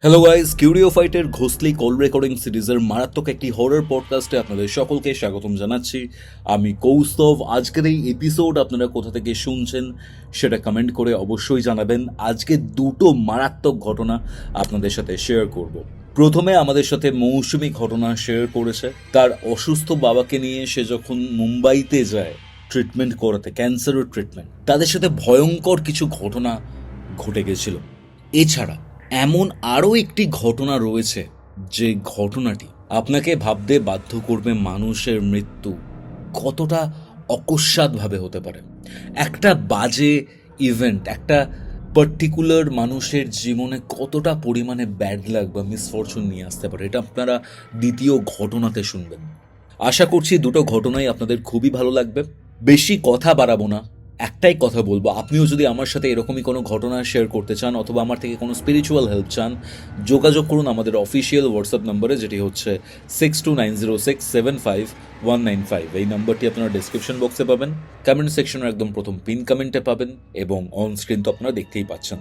Hello guys, কিউরিও ফাইটের ঘোষলি call recording সিরিজের মারাত্মক একটি হরর পডকাস্টে আপনাদের সকলকে স্বাগতম জানাচ্ছি। আমি কৌস্তভ। আজকের এই এপিসোড আপনারা কোথা থেকে শুনছেন সেটা কমেন্ট করে অবশ্যই জানাবেন। আজকে দুটো মারাত্মক ঘটনা আপনাদের সাথে শেয়ার করব। প্রথমে আমাদের সাথে মৌসুমি ঘটনা শেয়ার করেছে। তার অসুস্থ বাবাকে নিয়ে সে যখন মুম্বাইতে যায় ট্রিটমেন্ট করাতে, ক্যান্সারের ট্রিটমেন্ট, তাদের সাথে ভয়ঙ্কর কিছু ঘটনা ঘটে গেছিল। এছাড়া এমন আরও একটি ঘটনা রয়েছে যে ঘটনাটি আপনাকে ভাবতে বাধ্য করবে মানুষের মৃত্যু কতটা অকস্মাৎভাবে হতে পারে। একটা বাজে ইভেন্ট একটা পার্টিকুলার মানুষের জীবনে কতটা পরিমাণে ব্যাড লাক বা মিসফরচুন নিয়ে আসতে পারে, এটা আপনারা দ্বিতীয় ঘটনাতে শুনবেন। আশা করছি দুটো ঘটনাই আপনাদের খুবই ভালো লাগবে। বেশি কথা বাড়াবো না, একটাই কথা বলবো, আপনিও যদি আমার সাথে এরকমই কোনো ঘটনা শেয়ার করতে চান অথবা আমার থেকে কোনো স্পিরিচুয়াল হেল্প চান, যোগাযোগ করুন আমাদের অফিসিয়াল হোয়াটসঅ্যাপ নম্বরে, যেটি হচ্ছে 6290675195। এই নাম্বারটি আপনারা ডিসক্রিপশন বক্সে পাবেন, কমেন্ট সেকশনের একদম প্রথম পিন কমেন্টে পাবেন এবং অন স্ক্রিন তো আপনারা দেখতেই পাচ্ছেন।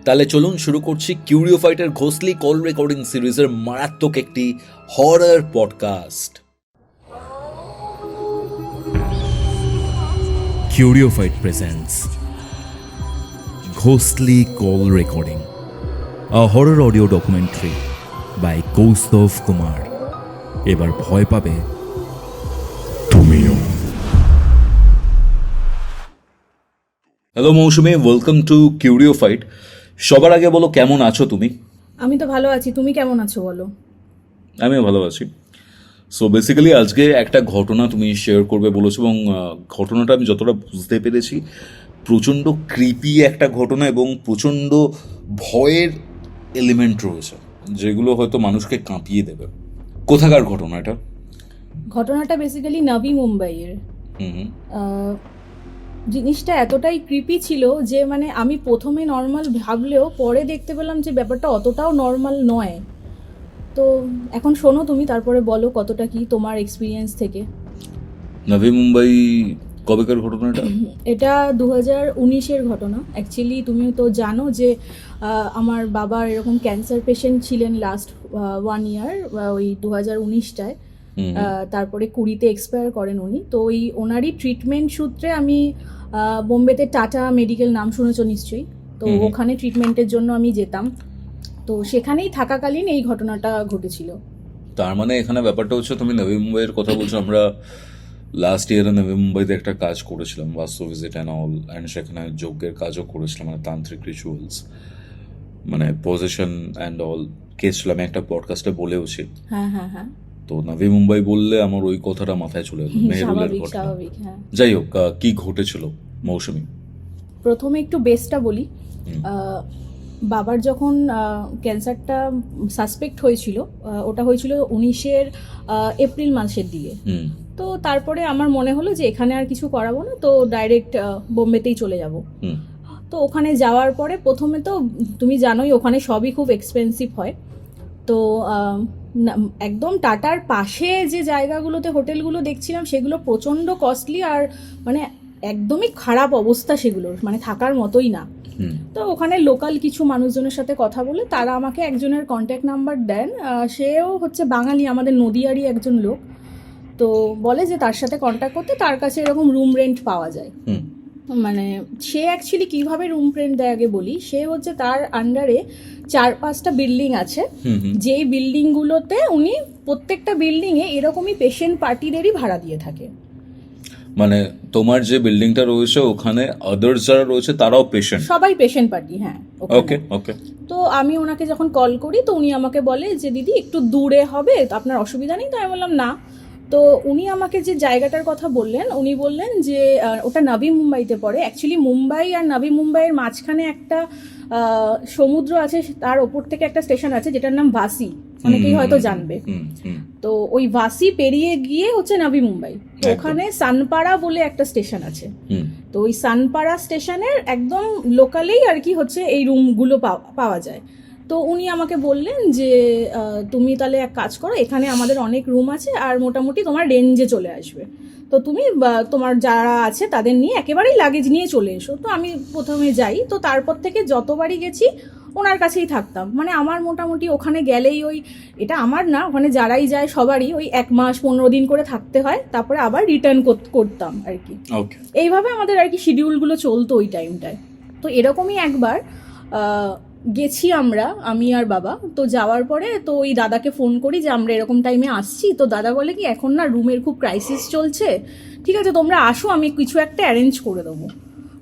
তাহলে চলুন শুরু করছি কিউরিও ফাইটের ঘোষলি কল রেকর্ডিং সিরিজের মারাত্মক একটি horror podcast. Curio Fight presents Ghostly Call Recording, a horror audio documentary by Kaustav Kumar. এবার ভয় পাবে তুমিও। Hello Mousumi, welcome to Curio Fight. সবার আগে বলো, কেমন আছো তুমি? আমি তো ভালো আছি, তুমি কেমন আছো বলো? আমিও ভালো আছি। সো বেসিক্যালি আজকে একটা ঘটনা তুমি শেয়ার করবে বলেছো, এবং ঘটনাটা আমি যতটা বুঝতে পেরেছি প্রচণ্ড ক্রিপি একটা ঘটনা এবং প্রচণ্ড ভয়ের এলিমেন্ট রয়েছে যেগুলো হয়তো মানুষকে কাঁপিয়ে দেবে। কোথাকার ঘটনা এটা? ঘটনাটা বেসিক্যালি নবী মুম্বাইয়ের। জিনিসটা এতটাই ক্রিপি ছিল যে মানে আমি প্রথমে নর্মাল ভাবলেও পরে দেখতে পেলাম যে ব্যাপারটা অতটাও নর্মাল নয়। তো এখন শোনো তুমি, তারপরে বলো কতটা কি তোমার এক্সপিরিয়েন্স থেকে। নবী মুম্বাই কবেকার ঘটনাটা? এটা 2019-এর ঘটনা। অ্যাকচুয়ালি তুমি তো জানো যে আমার বাবার এরকম ক্যান্সার পেশেন্ট ছিলেন লাস্ট 1 ইয়ার, ওই 2019টায়। তারপরে 20-তে এক্সপায়ার করেন উনি। তো ওই ওনারই ট্রিটমেন্ট সূত্রে আমি বোম্বেতে টাটা মেডিকেল, নাম শুনেছো নিশ্চয়ই, তো ওখানে ট্রিটমেন্টের জন্য আমি যেতাম। তো সেখানেই থাকাকালীন এই ঘটনাটা ঘটেছিল। তার মানে এখানে ব্যাপারটা হচ্ছে, তুমি নবী মুম্বাইয়ের কথা বলছো। আমরা লাস্ট ইয়ারে নবী মুম্বাইতে একটা কাজ করেছিলাম, বাস্তু ভিজিট অ্যান্ড অল, অ্যান্ড সেখানে যজ্ঞের কাজও করেছিলাম, মানে তান্ত্রিক রিচুয়ালস, মানে পজিশন অ্যান্ড অল কেস ছিল। আমি একটা পডকাস্টে বলেওছি। হ্যাঁ। তো নবী মুম্বাই বললে আমার ওই কথাটা মাথায় চলে এলো, মেহেরুলের ঘটনা। হ্যাঁ। যাই হোক, কি ঘটেছিল মৌসুমি? প্রথমে একটু বেসটা বলি। বাবার যখন ক্যান্সারটা সাসপেক্ট হয়েছিল, ওটা হয়েছিল 19-এর এপ্রিল মাসের দিকে। তো তারপরে আমার মনে হলো যে এখানে আর কিছু করাবো না, তো ডাইরেক্ট বোম্বেতেই চলে যাব। তো ওখানে যাওয়ার পরে প্রথমে তো তুমি জানোই ওখানে সবই খুব এক্সপেন্সিভ হয়। তো একদম টাটার পাশে যে জায়গাগুলোতে হোটেলগুলো দেখছিলাম সেগুলো প্রচণ্ড কস্টলি, আর মানে একদমই খারাপ অবস্থা সেগুলোর, মানে থাকার মতোই না। তো ওখানে লোকাল কিছু মানুষজনের সাথে কথা বলে তারা আমাকে একজনের কন্ট্যাক্ট নাম্বার দেন। সেও হচ্ছে বাঙালি, আমাদের নদিয়ারই একজন লোক। তো বলে যে তার সাথে কন্ট্যাক্ট করতে, তার কাছে এরকম রুম রেন্ট পাওয়া যায়। মানে সে অ্যাকচুয়ালি কিভাবে রুম রেন্ট দেয় আগে বলি। সে হচ্ছে তার আন্ডারে 4-5টা বিল্ডিং আছে, যেই বিল্ডিংগুলোতে উনি প্রত্যেকটা বিল্ডিংয়ে এরকমই পেশেন্ট পার্টিদেরই ভাড়া দিয়ে থাকে। মানে তোমার যে বিল্ডিংটা রয়েছে ওখানে আদার্স যারা রয়েছে তারাও পেশেন্ট? সবাই পেশেন্ট পার্টি, হ্যাঁ। ওকে। তো আমি ওনাকে যখন কল করি তো উনি আমাকে বলে যে দিদি একটু দূরে হবে, তো আপনার অসুবিধা নেই? তো আমি বললাম না। তো উনি আমাকে যে জায়গাটার কথা বললেন, উনি বললেন যে ওটা নবী মুম্বাইতে পড়ে। অ্যাকচুয়ালি মুম্বাই আর নবী মুম্বাইয়ের মাঝখানে একটা সমুদ্র আছে, তার ওপর থেকে একটা স্টেশন আছে যেটার নাম ভাসি, অনেকেই হয়তো জানবে। তো ওই ভাসি পেরিয়ে গিয়ে হচ্ছে নবী মুম্বাই। তো ওখানে সানপাড়া বলে একটা স্টেশন আছে। তো ওই সানপাড়া স্টেশনের একদম লোকালেই আর কি হচ্ছে এই রুমগুলো পাওয়া যায়। তো উনি আমাকে বললেন যে তুমি তাহলে এক কাজ করো, এখানে আমাদের অনেক রুম আছে আর মোটামুটি তোমার রেঞ্জে চলে আসবে। তো তুমি তোমার যারা আছে তাদের নিয়ে একেবারেই লাগেজ নিয়ে চলে এসো। তো আমি প্রথমে যাই, তো তারপর থেকে যতবারই গেছি ওনার কাছেই থাকতাম। মানে আমার মোটামুটি ওখানে গেলেই ওই, এটা আমার না, ওখানে যারাই যায় সবারই ওই 1 মাস 15 দিন করে থাকতে হয়, তারপরে আবার রিটার্ন করতাম আর কি। এইভাবে আমাদের আর কি শিডিউলগুলো চলতো ওই টাইমটায়। তো এরকমই একবার গেছি আমরা, আমি আর বাবা। তো যাওয়ার পরে তো ওই দাদাকে ফোন করি যে আমরা এরকম টাইমে আসছি। তো দাদা বলে কি এখন না রুমের খুব ক্রাইসিস চলছে, ঠিক আছে তোমরা আসো, আমি কিছু একটা অ্যারেঞ্জ করে দেবো।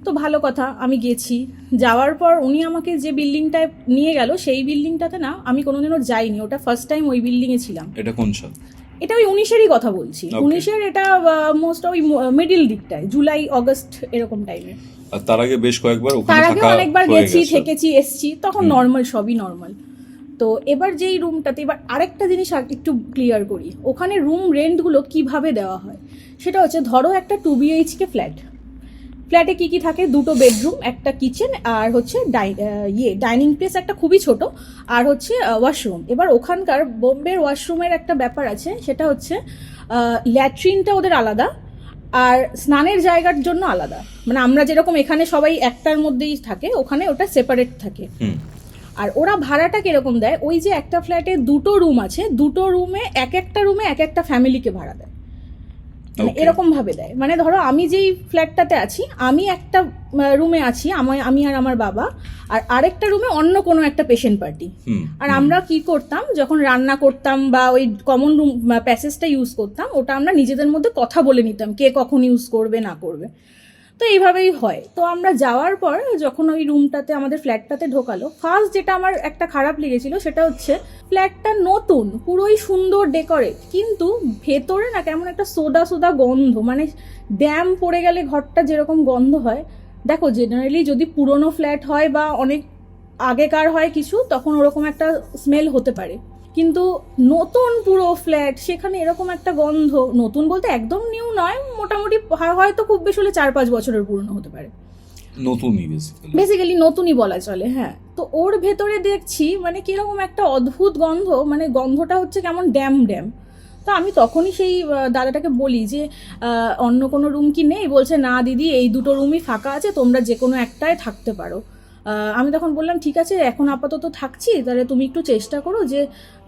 তো ভালো কথা, আমি গেছি। যাওয়ার পর উনি আমাকে যে বিল্ডিংটায় নিয়ে গেল সেই বিল্ডিংটাতে না আমি কোনোদিনও যাইনি, ওটা ফার্স্ট টাইম ওই বিল্ডিংয়ে ছিলাম। এটা কোন সাল? এটা ওই 19-এরই কথা বলছি। 19-এর এটা মোস্ট ওই মিডিল দিকটায়, জুলাই অগস্ট এরকম টাইমে। আর তার আগে বেশ কয়েকবার ওখানে তার আগে থাকা অনেকবার হয়ে গেছি, গেছে। থেকেছি, এসছি, তখন নর্মাল, সবই নর্মাল। তো এবার যেই রুমটাতে, এবার আরেকটা জিনিস একটু ক্লিয়ার করি, ওখানে রুম রেন্টগুলো কিভাবে দেওয়া হয় সেটা হচ্ছে, ধরো একটা 2 BHK ফ্ল্যাটে কি কি থাকে, 2টো বেডরুম, একটা কিচেন, আর হচ্ছে ডাইনিং প্লেস একটা খুবই ছোট, আর হচ্ছে ওয়াশরুম। এবার ওখানকার বোম্বের ওয়াশরুমের একটা ব্যাপার আছে, সেটা হচ্ছে ল্যাট্রিনটা ওদের আলাদা আর স্নানের জায়গার জন্য আলাদা। মানে আমরা যেরকম এখানে সবাই একটার মধ্যেই থাকে, ওখানে ওটা সেপারেট থাকে। আর ওরা ভাড়াটা কিরকম দেয়, ওই যে একটা ফ্ল্যাটে 2টো রুম আছে, 2টো রুমে এক একটা ফ্যামিলিকে ভাড়া দেয়, মানে এরকম ভাবে দেয়। মানে ধরো আমি যেই ফ্ল্যাটটাতে আছি, আমি একটা রুমে আছি, আমি আর আমার বাবা, আর আরেকটা রুমে অন্য কোনো একটা পেশেন্ট পার্টি। আর আমরা কি করতাম, যখন রান্না করতাম বা ওই কমন রুম প্যাসেজটা ইউজ করতাম, ওটা আমরা নিজেদের মধ্যে কথা বলে নিতাম কে কখন ইউজ করবে না করবে। তো এইভাবেই হয়। তো আমরা যাওয়ার পর যখন ওই রুমটাতে, আমাদের ফ্ল্যাটটাতে ঢোকালো, ফার্স্ট যেটা আমার একটা খারাপ লেগেছিল সেটা হচ্ছে ফ্ল্যাটটা নতুন, পুরোই সুন্দর ডেকোরেট, কিন্তু ভেতরে না কেমন একটা সোদা সোদা গন্ধ, মানে ড্যাম পড়ে গেলে ঘরটা যেরকম গন্ধ হয়। দেখো জেনারেলি যদি পুরনো ফ্ল্যাট হয় বা অনেক আগেকার হয় কিছু, তখন ওরকম একটা স্মেল হতে পারে, কিন্তু নতুন পুরো ফ্ল্যাট, সেখানে এরকম একটা গন্ধ। নতুন বলতে একদম নিউ নয়, মোটামুটি হয়তো খুব বেশি হলে 4-5 বছরের পুরনো হতে পারে, বেসিক্যালি নতুনই বলা চলে। হ্যাঁ, তো ওর ভেতরে দেখছি মানে কিরকম একটা অদ্ভুত গন্ধ, মানে গন্ধটা হচ্ছে কেমন ড্যাম। তো আমি তখনই সেই দাদাটাকে বলি যে অন্য কোনো রুম কি নেই? বলছে না দিদি, এই 2টো রুমই ফাঁকা আছে, তোমরা যে কোনো একটায় থাকতে পারো। আমি তখন বললাম ঠিক আছে, এখন আপাতত থাকছি, তাহলে তুমি একটু চেষ্টা করো যে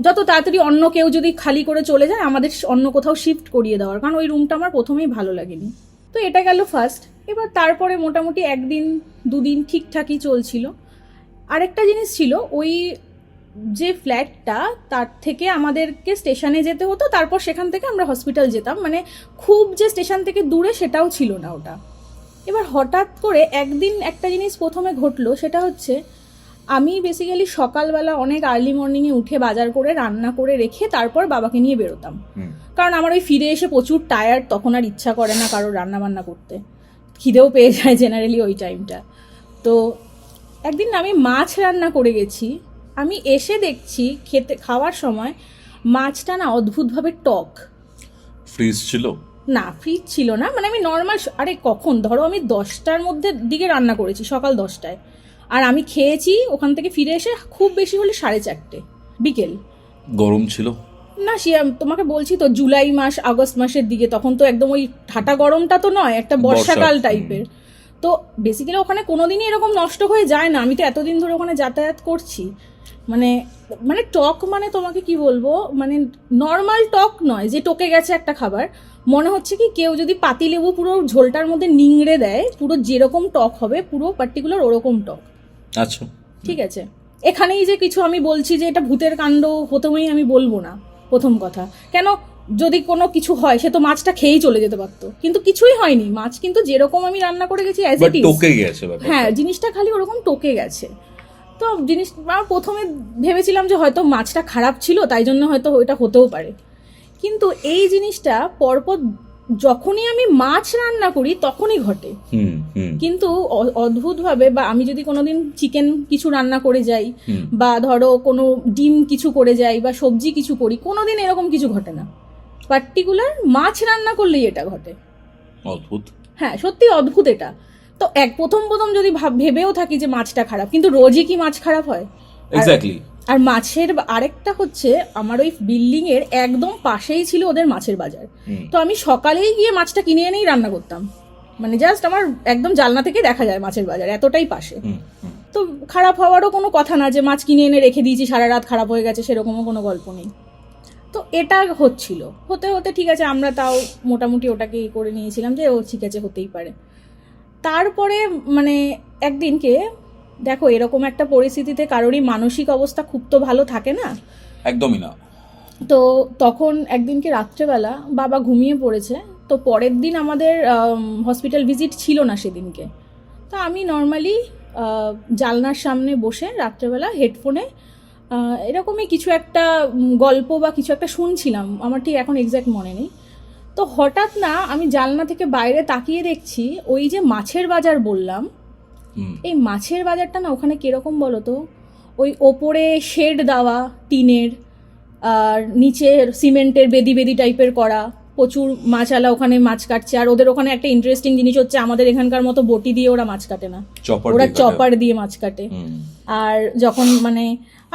যত তাড়াতাড়ি অন্য কেউ যদি খালি করে চলে যায়, আমাদের অন্য কোথাও শিফট করিয়ে দেওয়ার, কারণ ওই রুমটা আমার প্রথমেই ভালো লাগেনি। তো এটা গেল ফার্স্ট। এবার তারপরে মোটামুটি 1-2 দিন ঠিকঠাকই চলছিল। আরেকটা জিনিস ছিল, ওই যে ফ্ল্যাটটা, তার থেকে আমাদেরকে স্টেশনে যেতে হতো, তারপর সেখান থেকে আমরা হসপিটাল যেতাম, মানে খুব যে স্টেশন থেকে দূরে সেটাও ছিল না ওটা। এবার হঠাৎ করে একদিন একটা জিনিস প্রথমে ঘটলো, সেটা হচ্ছে আমি বেসিক্যালি সকালবেলা অনেক আর্লি মর্নিংয়ে উঠে বাজার করে রান্না করে রেখে তারপর বাবাকে নিয়ে বেরোতাম, কারণ আমার ওই ফিরে এসে প্রচুর টায়ার্ড, তখন আর ইচ্ছা করে না কারোর রান্না বান্না করতে, খিদেও পেয়ে যায় জেনারেলি ওই টাইমটা। তো একদিন আমি মাছ রান্না করে গেছি, আমি এসে দেখছি খাওয়ার সময় মাছটা না অদ্ভুতভাবে টক। ফ্রিজ ছিল না, ফ্রিজ ছিল না, মানে আমি নর্মাল, আরে কখন, ধরো আমি 10টার মধ্যে দিকে রান্না করেছি, সকাল 10টায়, আর আমি খেয়েছি ওখান থেকে ফিরে এসে খুব বেশি হলে 4:30 বিকেল। গরম ছিল না, তোমাকে বলছি তো, জুলাই মাস আগস্ট মাসের দিকে, তখন তো একদম ওই ঠাটা গরমটা তো নয়, একটা বর্ষাকাল টাইপের। তো বেসিক্যালি ওখানে কোনোদিনই এরকম নষ্ট হয়ে যায় না, আমি তো এতদিন ধরে ওখানে যাতায়াত করছি। মানে টক, মানে তোমাকে কি বলবো, মানে নর্মাল টক নয় যে টকে গেছে একটা খাবার, মনে হচ্ছে কি কেউ যদি পাতিলেবু পুরো ঝোলটার মধ্যে নিংড়ে দেয়, পুরো যেরকম টক হবে পুরো পার্টিকুলার ওরকম টক। আচ্ছা, ঠিক আছে, এখানেই যে কিছু আমি বলছি যে এটা ভূতের কাণ্ড, প্রথমেই আমি বলবো না। প্রথম কথা, কেন যদি কোনো কিছু হয় সে তো মাছটা খেয়েই চলে যেতে পারতো, কিন্তু কিছুই হয়নি, মাছ কিন্তু যেরকম আমি রান্না করে গেছি অ্যাজ ইট ইজ টকে গেছে। হ্যাঁ, জিনিসটা খালি ওরকম টকে গেছে। তো জিনিস প্রথমে ভেবেছিলাম যে হয়তো মাছটা খারাপ ছিল, তাই জন্য হয়তো ওইটা হতেও পারে, কিন্তু এই জিনিসটা পরপর যখনই আমি মাছ রান্না করি তখনই ঘটে। কিন্তু অদ্ভুতভাবে, বা আমি যদি কোনোদিন চিকেন কিছু রান্না করে যাই, বা ধরো কোনো ডিম কিছু করে যাই, বা সবজি কিছু করি, কোনোদিন এরকম কিছু ঘটে না, পার্টিকুলার মাছ রান্না করলেই এটা ঘটে। অদ্ভুত। হ্যাঁ, সত্যি অদ্ভুত এটা। তো প্রথম যদি ভেবেও থাকি যে মাছটা খারাপ, কিন্তু রোজই কি মাছ খারাপ হয়? এক্স্যাক্টলি। আর মাছের আরেকটা হচ্ছে, আমার ওই বিল্ডিং এর একদম পাশেই ছিল ওদের মাছের বাজার। তো আমি সকালেই গিয়ে মাছটা কিনে এনেই রান্না করতাম, মানে জাস্ট আমার একদম জানলা থেকে দেখা যায় মাছের বাজার, এতটাই পাশে। তো খারাপ হওয়ারও কোনো কথা না, যে মাছ কিনে এনে রেখে দিয়েছি সারা রাত খারাপ হয়ে গেছে, সেরকমও কোনো গল্প নেই। তো এটা হচ্ছিল, হতে হতে ঠিক আছে, আমরা তাও মোটামুটি ওটাকে করে নিয়েছিলাম যে ও ঠিক আছে, হতেই পারে। তারপরে মানে একদিনকে দেখো, এরকম একটা পরিস্থিতিতে কারোরই মানসিক অবস্থা খুব তো ভালো থাকে না, একদমই না। তো তখন একদিনকে রাত্রেবেলা বাবা ঘুমিয়ে পড়েছে, তো পরের দিন আমাদের হসপিটাল ভিজিট ছিল না সেদিনকে। তো আমি নর্মালি জানলার সামনে বসে রাত্রেবেলা হেডফোনে এরকমই কিছু একটা গল্প বা কিছু একটা শুনছিলাম, আমার ঠিক এখন এক্স্যাক্ট মনে নেই। তো হঠাৎ না আমি জানলা থেকে বাইরে তাকিয়ে দেখছি ওই যে মাছের বাজার বললাম, এই মাছের বাজারটা না ওখানে কিরকম বলো তো, ওই ওপরে শেড দেওয়া টিনের, আর নিচে সিমেন্টের বেদি বেদি টাইপের করা, প্রচুর মাছওয়ালা ওখানে মাছ কাটছে। আর ওদের ওখানে একটা ইন্টারেস্টিং জিনিস হচ্ছে, আমাদের এখানকার মতো বটি দিয়ে ওরা মাছ কাটে না, ওরা চপার দিয়ে মাছ কাটে। আর যখন মানে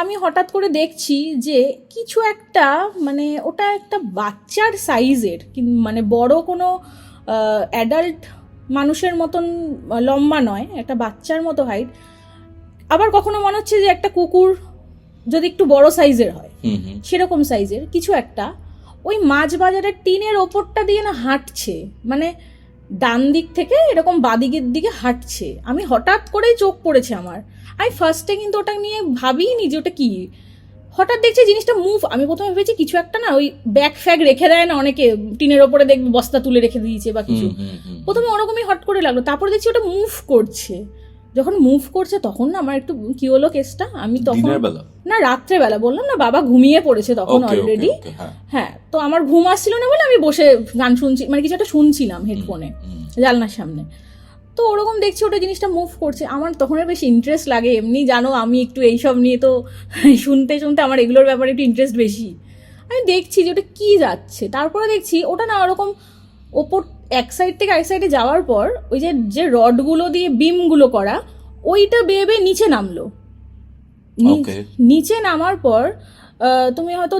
আমি হঠাৎ করে দেখছি যে কিছু একটা মানে ওটা একটা বাচ্চার সাইজের, মানে বড় কোনো অ্যাডাল্ট মানুষের মতন লম্বা নয়, একটা বাচ্চার মতো হাইট। আবার কখনো মনে হচ্ছে যে একটা কুকুর যদি একটু বড় সাইজের হয় সেরকম সাইজের কিছু একটা ওই মাছ বাজারের টিনের ওপরটা দিয়ে না হাঁটছে, মানে ডান দিক থেকে এরকম বাদিকের দিকে হাঁটছে। আমি হঠাৎ করেই চোখ পড়েছে আমার, আমি ফার্স্টে কিন্তু ওটা নিয়ে ভাবিনি যে ওটা কি, হঠাৎ দেখছি জিনিসটা মুভ। আমি প্রথমে ভেবেছি কিছু একটা না ওই ব্যাগ ফ্যাগ রেখে দেয় না অনেকে টিনের ওপরে, দেখবে বস্তা তুলে রেখে দিয়েছে বা কিছু, প্রথমে ওরকমই হট করে লাগলো। তারপরে দেখছি ওটা মুভ করছে, যখন মুভ করছে তখন না আমার একটু কি হলো কেসটা, আমি তখন না রাত্রেবেলা বললাম না, বাবা ঘুমিয়ে পড়েছে তখন অলরেডি। হ্যাঁ, তো আমার ঘুম আসছিল না বলে আমি বসে গান শুনছি, মানে কিছু একটা শুনছিলাম হেডফোনে জানলার সামনে। তো ওরকম দেখছি ওটা জিনিসটা মুভ করছে, আমার তখন বেশ ইন্টারেস্ট লাগে। এমনি জানো আমি একটু এইসব নিয়ে তো শুনতে শুনতে আমার এগুলোর ব্যাপারে একটু ইন্টারেস্ট বেশি। আমি দেখছি যে ওটা কি যাচ্ছে, তারপরে দেখছি ওটা না ওরকম ওপর এক সাইড থেকে আরেক সাইডে যাওয়ার পর ওই যে রডগুলো দিয়ে বিমগুলো করা ওইটা বেয়ে বেয়ে নিচে নামলো। নিচে নামার পর তুমি হয়তো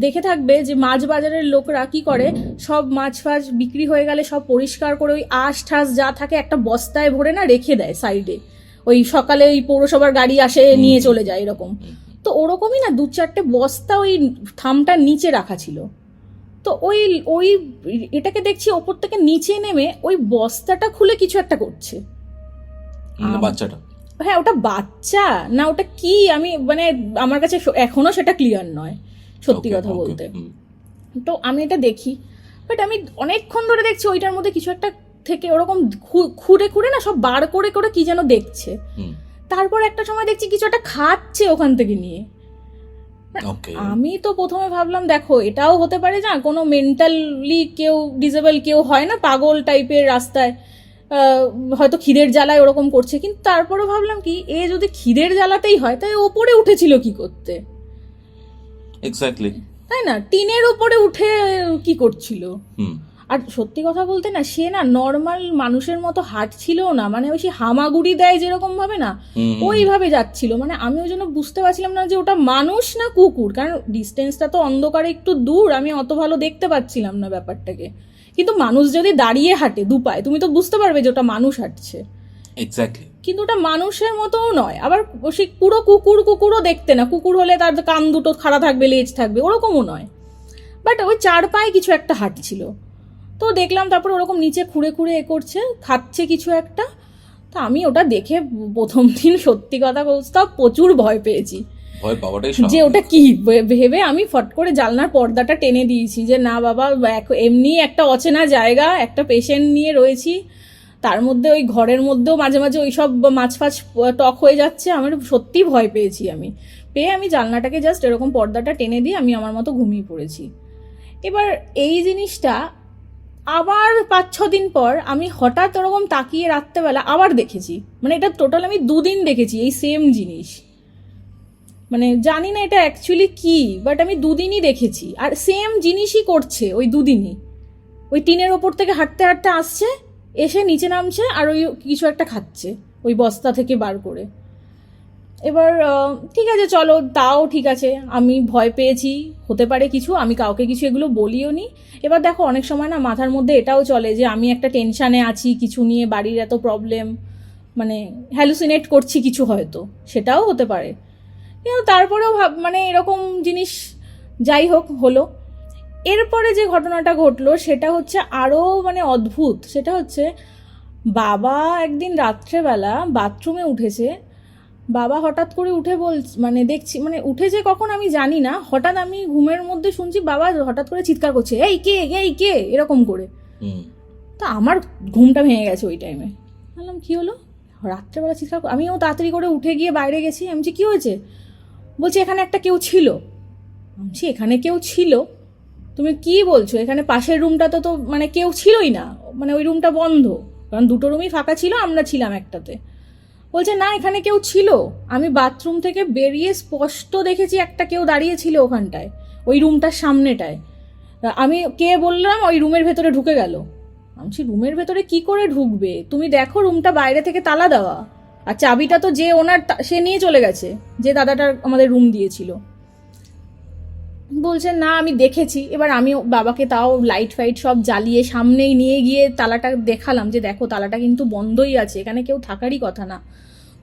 দেখে থাকবে যে মাছ বাজারের লোকরা কি করে, সব মাছ ফাছ বিক্রি হয়ে গেলে সব পরিষ্কার করে ওই আঁশ ঠাস যা থাকে একটা বস্তায় ভরে না রেখে দেয় সাইডে, ওই সকালে ওই পৌরসভার গাড়ি আসে নিয়ে চলে যায় এরকম। তো ওরকমই না 2-4টে বস্তা ওই থামটার নিচে রাখা ছিল। তো ওই ওই এটাকে দেখছি ওপর থেকে নিচে নেমে ওই বস্তাটা খুলে কিছু একটা করছে। বাচ্চাটা, হ্যাঁ ওটা বাচ্চা না ওটা কি, আমি মানে আমার কাছে এখনো সেটা ক্লিয়ার নয় সত্যি কথা বলতে। তো আমি এটা দেখি, বাট আমি অনেকক্ষণ ধরে দেখছি ওইটার মধ্যে কিছু একটা থেকে ওরকম খুঁড়ে খুঁড়ে না সব বার করে করে কি যেন দেখছে। তারপর একটা সময় দেখছি কিছু একটা খাচ্ছে ওখান থেকে নিয়ে। আমি তো প্রথমে ভাবলাম দেখো এটাও হতে পারে না কোনো মেন্টালি কেউ ডিসেবল কেউ হয় না পাগল টাইপের রাস্তায়, হয়তো খিদের জ্বালায় ওরকম করছে। কিন্তু তারপরে ভাবলাম কি, এ যদি খিদের জ্বালাতেই হয় তাই ওপরে উঠেছিল কি করতে, এক্স্যাক্টলি তাই না, টিনের ওপরে উঠে কি করছিল। আর সত্যি কথা বলতে না সে না নর্মাল মানুষের মতো হাঁটছিল না, মানে ওই সে হামাগুড়ি দেয় যেরকম ভাবে না ওইভাবে যাচ্ছিল। মানে আমি ওই জন্য বুঝতে পারছিলাম না যে ওটা মানুষ না কুকুর, কারণ ডিস্টেন্সটা তো অন্ধকারে একটু দূর, আমি অত ভালো দেখতে পাচ্ছিলাম না ব্যাপারটাকে। কিন্তু মানুষ যদি দাঁড়িয়ে হাঁটে দুপায় তুমি তো বুঝতে পারবে যে ওটা মানুষ হাঁটছে, এক্স্যাক্টলি। কিন্তু ওটা মানুষের মতোও নয়, আবার সে পুরো কুকুরও দেখতে না, কুকুর হলে তার কান দুটো খাড়া থাকবে লেজ থাকবে ওরকমও নয়, বাট ওই 4 পায়ে কিছু একটা হাঁটছিল। তো দেখলাম তারপর ওরকম নিচে খুঁড়ে খুঁড়ে করছে, খাচ্ছে কিছু একটা। তো আমি ওটা দেখে প্রথম দিন সত্যি কথা বলতে প্রচুর ভয় পেয়েছি, যে ওটা কি ভেবে আমি ফট করে জানলার পর্দাটা টেনে দিয়েছি যে না বাবা, এমনি একটা অচেনা জায়গা, একটা পেশেন্ট নিয়ে রয়েছি, তার মধ্যে ওই ঘরের মধ্যেও মাঝে মাঝে ওই সব মাছ ফাছ টক হয়ে যাচ্ছে, আমার সত্যি ভয় পেয়েছি। আমি জানলাটাকে জাস্ট এরকম পর্দাটা টেনে দিয়ে আমি আমার মতো ঘুমিয়ে পড়েছি। এবার এই জিনিসটা আবার 5-6 দিন পর আমি হঠাৎ ওরকম তাকিয়ে রাত্রেবেলা আবার দেখেছি, মানে এটা টোটাল আমি 2 দিন দেখেছি এই সেম জিনিস। মানে জানি না এটা অ্যাকচুয়ালি কি, বাট আমি 2 দিনই দেখেছি আর সেম জিনিসই করছে ওই 2 দিনই। ওই টিনের ওপর থেকে হাঁটতে হাঁটতে আসছে, এসে নিচে নামছে আর ওই কিছু একটা খাচ্ছে ওই বস্তা থেকে বার করে। এবার ঠিক আছে চলো, তাও ঠিক আছে, আমি ভয় পেয়েছি, হতে পারে কিছু, আমি কাউকে কিছু এগুলো বলিও নি। এবার দেখো অনেক সময় না মাথার মধ্যে এটাও চলে যে আমি একটা টেনশানে আছি কিছু নিয়ে, বাড়ির এত প্রবলেম, মানে হ্যালুসিনেট করছি কিছু, হয়তো সেটাও হতে পারে। কিন্তু তারপরেও মানে এরকম জিনিস যাই হোক হলো। এরপরে যে ঘটনাটা ঘটলো সেটা হচ্ছে আরও মানে অদ্ভুত। সেটা হচ্ছে বাবা একদিন রাত্রেবেলা বাথরুমে উঠেছে, বাবা হঠাৎ করে উঠে মানে দেখছি, মানে উঠেছে কখন আমি জানি না, হঠাৎ আমি ঘুমের মধ্যে শুনছি বাবা হঠাৎ করে চিৎকার করছে, এই কে, এই কে, এরকম করে। তো আমার ঘুমটা ভেঙে গেছে ওই টাইমে। বললাম কী হলো, রাত্রেবেলা চিৎকার, আমিও তাড়াতাড়ি করে উঠে গিয়ে বাইরে গেছি। আমি বলছি কী হয়েছে? বলছে এখানে একটা কেউ ছিল। আমি বলছি এখানে কেউ ছিল? তুমি কি বলছো? এখানে পাশের রুমটাতে তো মানে কেউ ছিলই না, মানে ওই রুমটা বন্ধ, কারণ দুটো রুমই ফাঁকা ছিল, আমরা ছিলাম একটাতে। বলছে না এখানে কেউ ছিল, আমি বাথরুম থেকে বেরিয়ে স্পষ্ট দেখেছি একটা কেউ দাঁড়িয়ে ছিল ওখানটায়, ওই রুমটার সামনেটায়। আমি কে বললাম ওই রুমের ভেতরে ঢুকে গেল। আমি বলছি রুমের ভেতরে কি করে ঢুকবে? তুমি দেখো রুমটা বাইরে থেকে তালা দেওয়া, আর চাবিটা তো যে ওনার সে নিয়ে চলে গেছে, যে দাদাটার আমাদের রুম দিয়েছিল। বলছে না আমি দেখেছি। এবার আমি বাবাকে তাও লাইট ফাইট সব জ্বালিয়ে সামনেই নিয়ে গিয়ে তালাটা দেখালাম যে দেখো তালাটা কিন্তু বন্ধই আছে, এখানে কেউ থাকারই কথা না।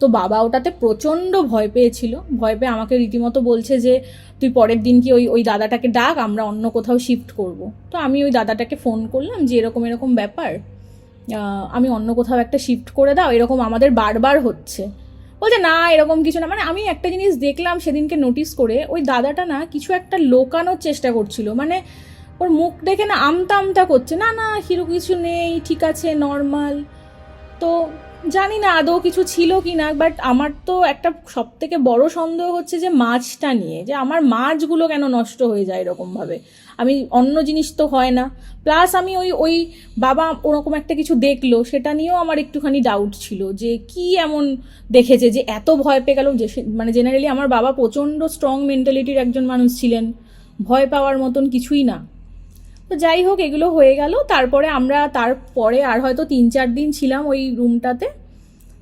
তো বাবা ওটাতে প্রচণ্ড ভয় পেয়েছিল। ভয় পেয়ে আমাকে রীতিমতো বলছে যে তুই পরের দিন কি ওই দাদাটাকে ডাক, আমরা অন্য কোথাও শিফট করব। তো আমি ওই দাদাটাকে ফোন করলাম যে এরকম এরকম ব্যাপার, আমি অন্য কোথাও একটা শিফট করে দাও, এরকম আমাদের বারবার হচ্ছে। বলছে না এরকম কিছু না। মানে আমি একটা জিনিস দেখলাম সেদিনকে নোটিস করে, ওই দাদাটা না কিছু একটা লোকানোর চেষ্টা করছিল, মানে ওর মুখ দেখে না আমতা আমতা করছে, না না হিরো কিছু নেই, ঠিক আছে নর্মাল। তো জানি না আদৌ কিছু ছিল কি না, বাট আমার তো একটা সব থেকে বড় সন্দেহ হচ্ছে যে মাছটা নিয়ে, যে আমার মাছগুলো কেন নষ্ট হয়ে যায় এরকমভাবে। আমি অন্য জিনিস তো হয় না। প্লাস আমি ওই বাবা ওরকম একটা কিছু দেখলো সেটা নিয়েও আমার একটুখানি ডাউট ছিল যে কি এমন দেখেছে যে এত ভয় পেয়ে গেল। যে মানে জেনারেলি আমার বাবা প্রচণ্ড স্ট্রং মেন্টালিটির একজন মানুষ ছিলেন, ভয় পাওয়ার মতন কিছুই না। তো যাই হোক এগুলো হয়ে গেল। তারপরে আমরা তারপরে আর হয়তো 3-4 দিন ছিলাম ওই রুমটাতে,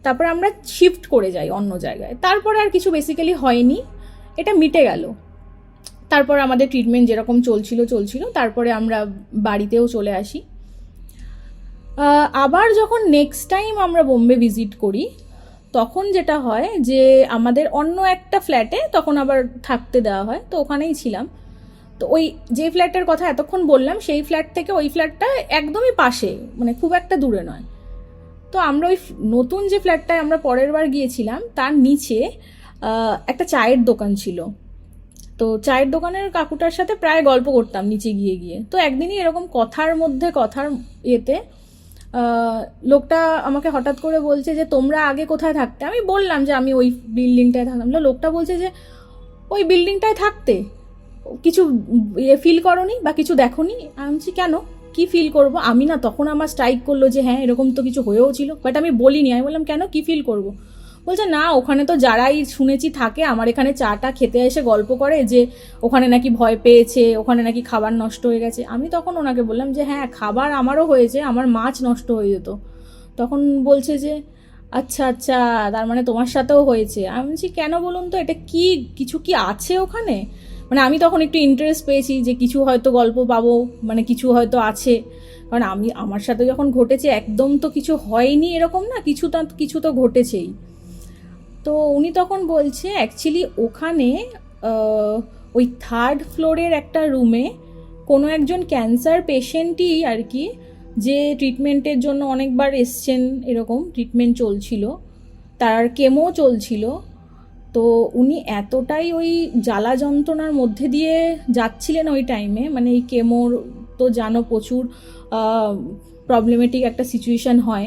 তারপরে আমরা শিফট করে যাই অন্য জায়গায়। তারপরে আর কিছু বেসিক্যালি হয়নি, এটা মিটে গেল। তারপর আমাদের ট্রিটমেন্ট যেরকম চলছিল, তারপরে আমরা বাড়িতেও চলে আসি। আবার যখন নেক্সট টাইম আমরা বোম্বে ভিজিট করি তখন যেটা হয় যে আমাদের অন্য একটা ফ্ল্যাটে তখন আবার থাকতে দেওয়া হয়, তো ওখানেই ছিলাম। তো ওই যে ফ্ল্যাটের কথা এতক্ষণ বললাম সেই ফ্ল্যাট থেকে ওই ফ্ল্যাটটা একদমই পাশে, মানে খুব একটা দূরে নয়। তো আমরা ওই নতুন যে ফ্ল্যাটটায় আমরা পরের বার গিয়েছিলাম তার নিচে একটা চায়ের দোকান ছিল। তো চায়ের দোকানের কাকুটার সাথে প্রায় গল্প করতাম নিচে গিয়ে গিয়ে। তো একদিনই এরকম কথার ইয়েতে লোকটা আমাকে হঠাৎ করে বলছে যে তোমরা আগে কোথায় থাকতে? আমি বললাম যে আমি ওই বিল্ডিংটায় থাকতাম। লোকটা বলছে যে ওই বিল্ডিংটায় থাকতে কিছু ফিল করোনি বা কিছু দেখোনি? আমি বলছি কেন, কি ফিল করব? আমি না তখন আমার স্ট্রাইক করলো যে হ্যাঁ এরকম তো কিছু হয়েও ছিল, বাট আমি বলিনি। আমি বললাম কেন, কি ফিল করব? বলছে না ওখানে তো যারাই শুনেছি থাকে আমার এখানে চাটা খেতে এসে গল্প করে যে ওখানে নাকি ভয় পেয়েছে, ওখানে নাকি খাবার নষ্ট হয়ে গেছে। আমি তখন ওনাকে বললাম যে হ্যাঁ খাবার আমারও হয়েছে, আমার মাছ নষ্ট হয়ে যেত। তখন বলছে যে আচ্ছা আচ্ছা তার মানে তোমার সাথেও হয়েছে। আমি বলছি কেন বলুন তো, এটা কি কিছু কি আছে ওখানে? মানে আমি তখন একটু ইন্টারেস্ট পেয়েছি যে কিছু হয়তো গল্প পাবো, মানে কিছু হয়তো আছে। কারণ আমার সাথে যখন ঘটেছে একদম তো কিছু হয়নি এরকম না, কিছু তো ঘটেছেই। তো উনি তখন বলছে অ্যাকচুয়ালি ওখানে ওই 3rd ফ্লোরের একটা রুমে কোনো একজন ক্যান্সার পেশেন্টই আর কি, যে ট্রিটমেন্টের জন্য অনেকবার এসছেন, এরকম ট্রিটমেন্ট চলছিল, তার কেমো চলছিল। তো উনি এতটাই ওই জ্বালা যন্ত্রণার মধ্যে দিয়ে যাচ্ছিলেন ওই টাইমে, মানে এই কেমোর তো জানো প্রচুর প্রবলেমেটিক একটা সিচুয়েশান হয়।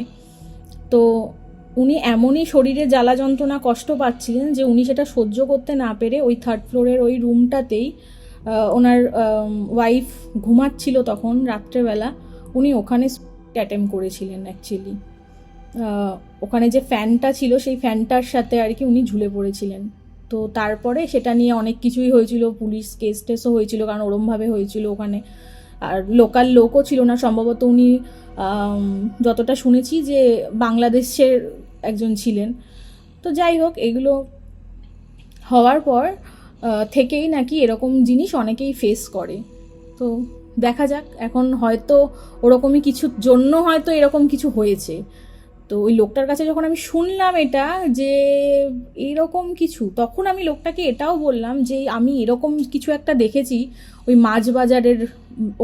তো উনি এমনই শরীরে জ্বালা যন্ত্রণা কষ্ট পাচ্ছিলেন যে উনি সেটা সহ্য করতে না পেরে ওই 3rd ফ্লোরের ওই রুমটাতেই ওনার ওয়াইফ ঘুমাচ্ছিল তখন রাত্রেবেলা, উনি ওখানে অ্যাটেম্প করেছিলেন অ্যাকচুয়ালি। ওখানে যে ফ্যানটা ছিল সেই ফ্যানটার সাথে আর কি উনি ঝুলে পড়েছিলেন। তো তারপরে সেটা নিয়ে অনেক কিছুই হয়েছিল, পুলিশ কেস টেসও হয়েছিল, কারণ ওরমভাবে হয়েছিল ওখানে। আর লোকাল লোকও ছিল না সম্ভবত, উনি যতটা শুনেছি যে বাংলাদেশের একজন ছিলেন। তো যাই হোক এগুলো হওয়ার পর থেকেই নাকি এরকম জিনিস অনেকেই ফেস করে। তো দেখা যাক, এখন হয়তো ওরকমই কিছুর জন্য হয়তো এরকম কিছু হয়েছে। তো ওই লোকটার কাছে যখন আমি শুনলাম এটা যে এইরকম কিছু, তখন আমি লোকটাকে এটাও বললাম যে আমি এরকম কিছু একটা দেখেছি ওই মাছ বাজারের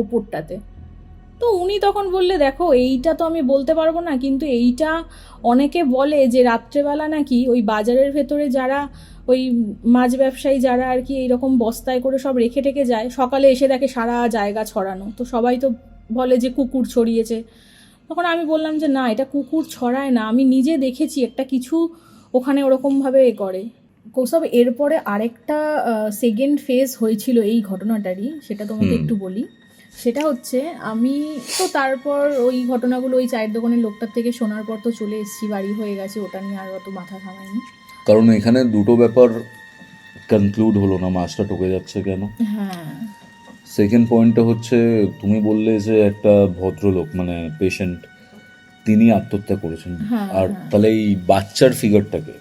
ওপরটাতে। তো উনি তখন বললে দেখো এইটা তো আমি বলতে পারবো না, কিন্তু এইটা অনেকে বলে যে রাত্রেবেলা নাকি ওই বাজারের ভেতরে যারা ওই মাছ ব্যবসায়ী যারা আর কি এইরকম বস্তায় করে সব রেখে টেকে যায়, সকালে এসে দেখে সারা জায়গা ছড়ানো, তো সবাই তো বলে যে কুকুর ছড়িয়েছে। তখন আমি বললাম যে না, এটা কুকুর ছড়ায় না, আমি নিজে দেখেছি একটা কিছু ওখানে ওরকমভাবে করে। কৌস্তব, এরপরে আরেকটা সেকেন্ড ফেজ হয়েছিল এই ঘটনাটারই, সেটা তোমাকে একটু বলি। সেটা হচ্ছে আমি তো তারপর ওই ঘটনাগুলো ওই চায়ের দোকানের লোকটার থেকে শোনার পর তো চলে এসেছি, বাড়ি হয়ে গেছে, ওটা নিয়ে আর অত মাথা ঘামাইনি। কারণ এখানে দুটো ব্যাপার কনক্লুড হলো না, মাছটা টোকে যাচ্ছে কেন। হ্যাঁ, সেকেন্ড পয়েন্টটা হচ্ছে তুমি বললে যে একটা ভদ্রলোক মানে পেশেন্ট তিনি আত্মহত্যা করেছেন, হ্যাঁ, আর হ্যাঁ। তাহলে এই বাচ্চার ফিগারটাকে,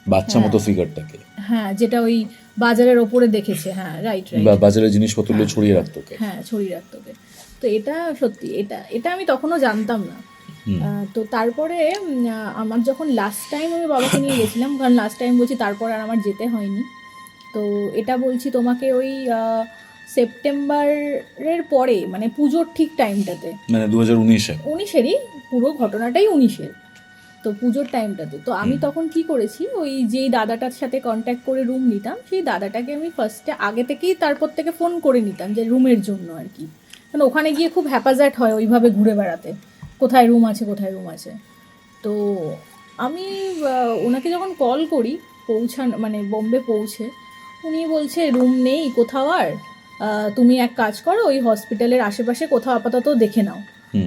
বাচ্চা মতো ফিগারটাকে হ্যাঁ, যেটা ওই বাজারের ওপরে দেখেছে, হ্যাঁ রাইট রাইট, বা বাজারে জিনিসপত্রগুলো ছড়িয়ে রাখতো কে? হ্যাঁ ছড়িয়ে রাখতো ওকে। তো এটা সত্যি, এটা এটা আমি তখনও জানতাম না। তো তারপরে আমার যখন লাস্ট টাইম আমি বাবাকে নিয়ে গেছিলাম, কারণ লাস্ট টাইম বলছি তারপর আর আমার যেতে হয়নি, তো এটা বলছি তোমাকে ওই সেপ্টেম্বরের পরে, মানে পুজোর ঠিক টাইমটাতে, মানে 2019-এ। 19-এরই, পুরো ঘটনাটাই 19-এর। তো পুজোর টাইমটাতে তো আমি তখন কি করেছি, ওই যেই দাদাটার সাথে কন্ট্যাক্ট করে রুম নিতাম, সেই দাদাটাকে আমি ফার্স্টে আগে থেকেই তারপর থেকে ফোন করে নিতাম যে রুমের জন্য আর কি, কারণ ওখানে গিয়ে খুব হ্যাপাজার্ট হয় ওইভাবে ঘুরে বেড়াতে, কোথায় রুম আছে কোথায় রুম আছে। তো আমি ওনাকে যখন কল করি মানে বোম্বে পৌঁছে, উনি বলছে রুম নেই কোথাও আর, তুমি এক কাজ করো ওই হসপিটালের আশেপাশে কোথাও আপাতত দেখে নাও।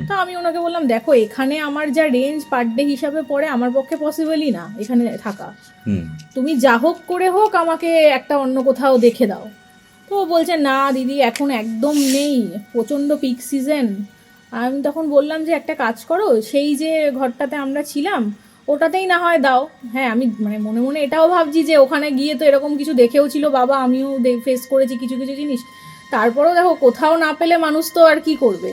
তা আমি ওনাকে বললাম দেখো এখানে আমার যা রেঞ্জ পার ডে হিসাবে পড়ে আমার পক্ষে পসিবলই না এখানে থাকা, তুমি যা হোক করে হোক আমাকে একটা অন্য কোথাও দেখে দাও। তো ও বলছে না দিদি এখন একদম নেই, প্রচণ্ড পিক সিজন। আমি তখন বললাম যে একটা কাজ করো, সেই যে ঘরটাতে আমরা ছিলাম ওটাতেই না হয় দাও। হ্যাঁ, আমি মানে মনে মনে এটাও ভাবছি যে ওখানে গিয়ে তো এরকম কিছু দেখেও ছিল বাবা, আমিও ফেস করেছি কিছু কিছু জিনিস, তারপরেও দেখো কোথাও না পেলে মানুষ তো আর কি করবে।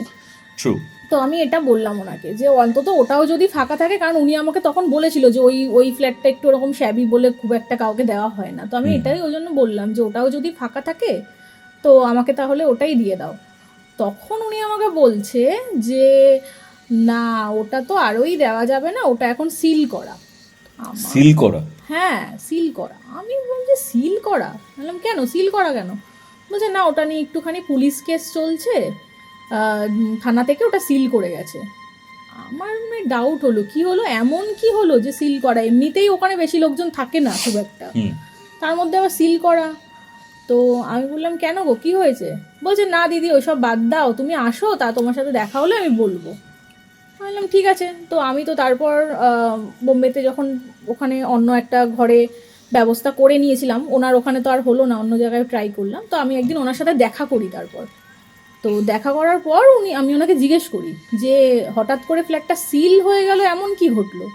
ট্রু। তো আমি এটা বললাম ওনাকে যে অন্তত ওটাও যদি ফাঁকা থাকে, কারণ উনি আমাকে তখন বলেছিল যে ওই ফ্ল্যাটটা একটু ওরকম শ্যাবি বলে খুব একটা কাউকে দেওয়া হয় না, তো আমি এটাই ওই জন্য বললাম যে ওটাও যদি ফাঁকা থাকে তো আমাকে তাহলে ওটাই দিয়ে দাও। তখন উনি আমাকে বলছে যে না ওটা তো আরোই দেওয়া যাবে না, ওটা এখন সিল করা। সিল করা? হ্যাঁ সিল করা। আমি বলছি সিল করা, বললাম কেন সিল করা কেন? বলছে না ওটা নিয়ে একটুখানি পুলিশ কেস চলছে, থানা থেকে ওটা সিল করে গেছে। আমার মানে ডাউট হলো কি হলো, এমন কি হলো যে সিল করা, এমনিতেই ওখানে বেশি লোকজন থাকে না খুব একটা, তার মধ্যে আবার সিল করা। তো আমি বললাম কেন গো কি হয়েছে? বলছে না দিদি ওইসব বাদ দাও, তুমি আসো, তা তোমার সাথে দেখা হলে আমি বলবো। বললাম ঠিক আছে। তো আমি তো তারপর বোম্বেতে যখন ওখানে অন্য একটা ঘরে ব্যবস্থা করে নিয়েছিলাম, ওনার ওখানে তো আর হলো না, অন্য জায়গায় ট্রাই করলাম, তো আমি একদিন ওনার সাথে দেখা করি। তারপর তো দেখা করার পর আমি ওনাকে জিজ্ঞেস করি যে হঠাৎ করে ফ্ল্যাটটা সিল হয়ে গেল এমন কি ঘটলো।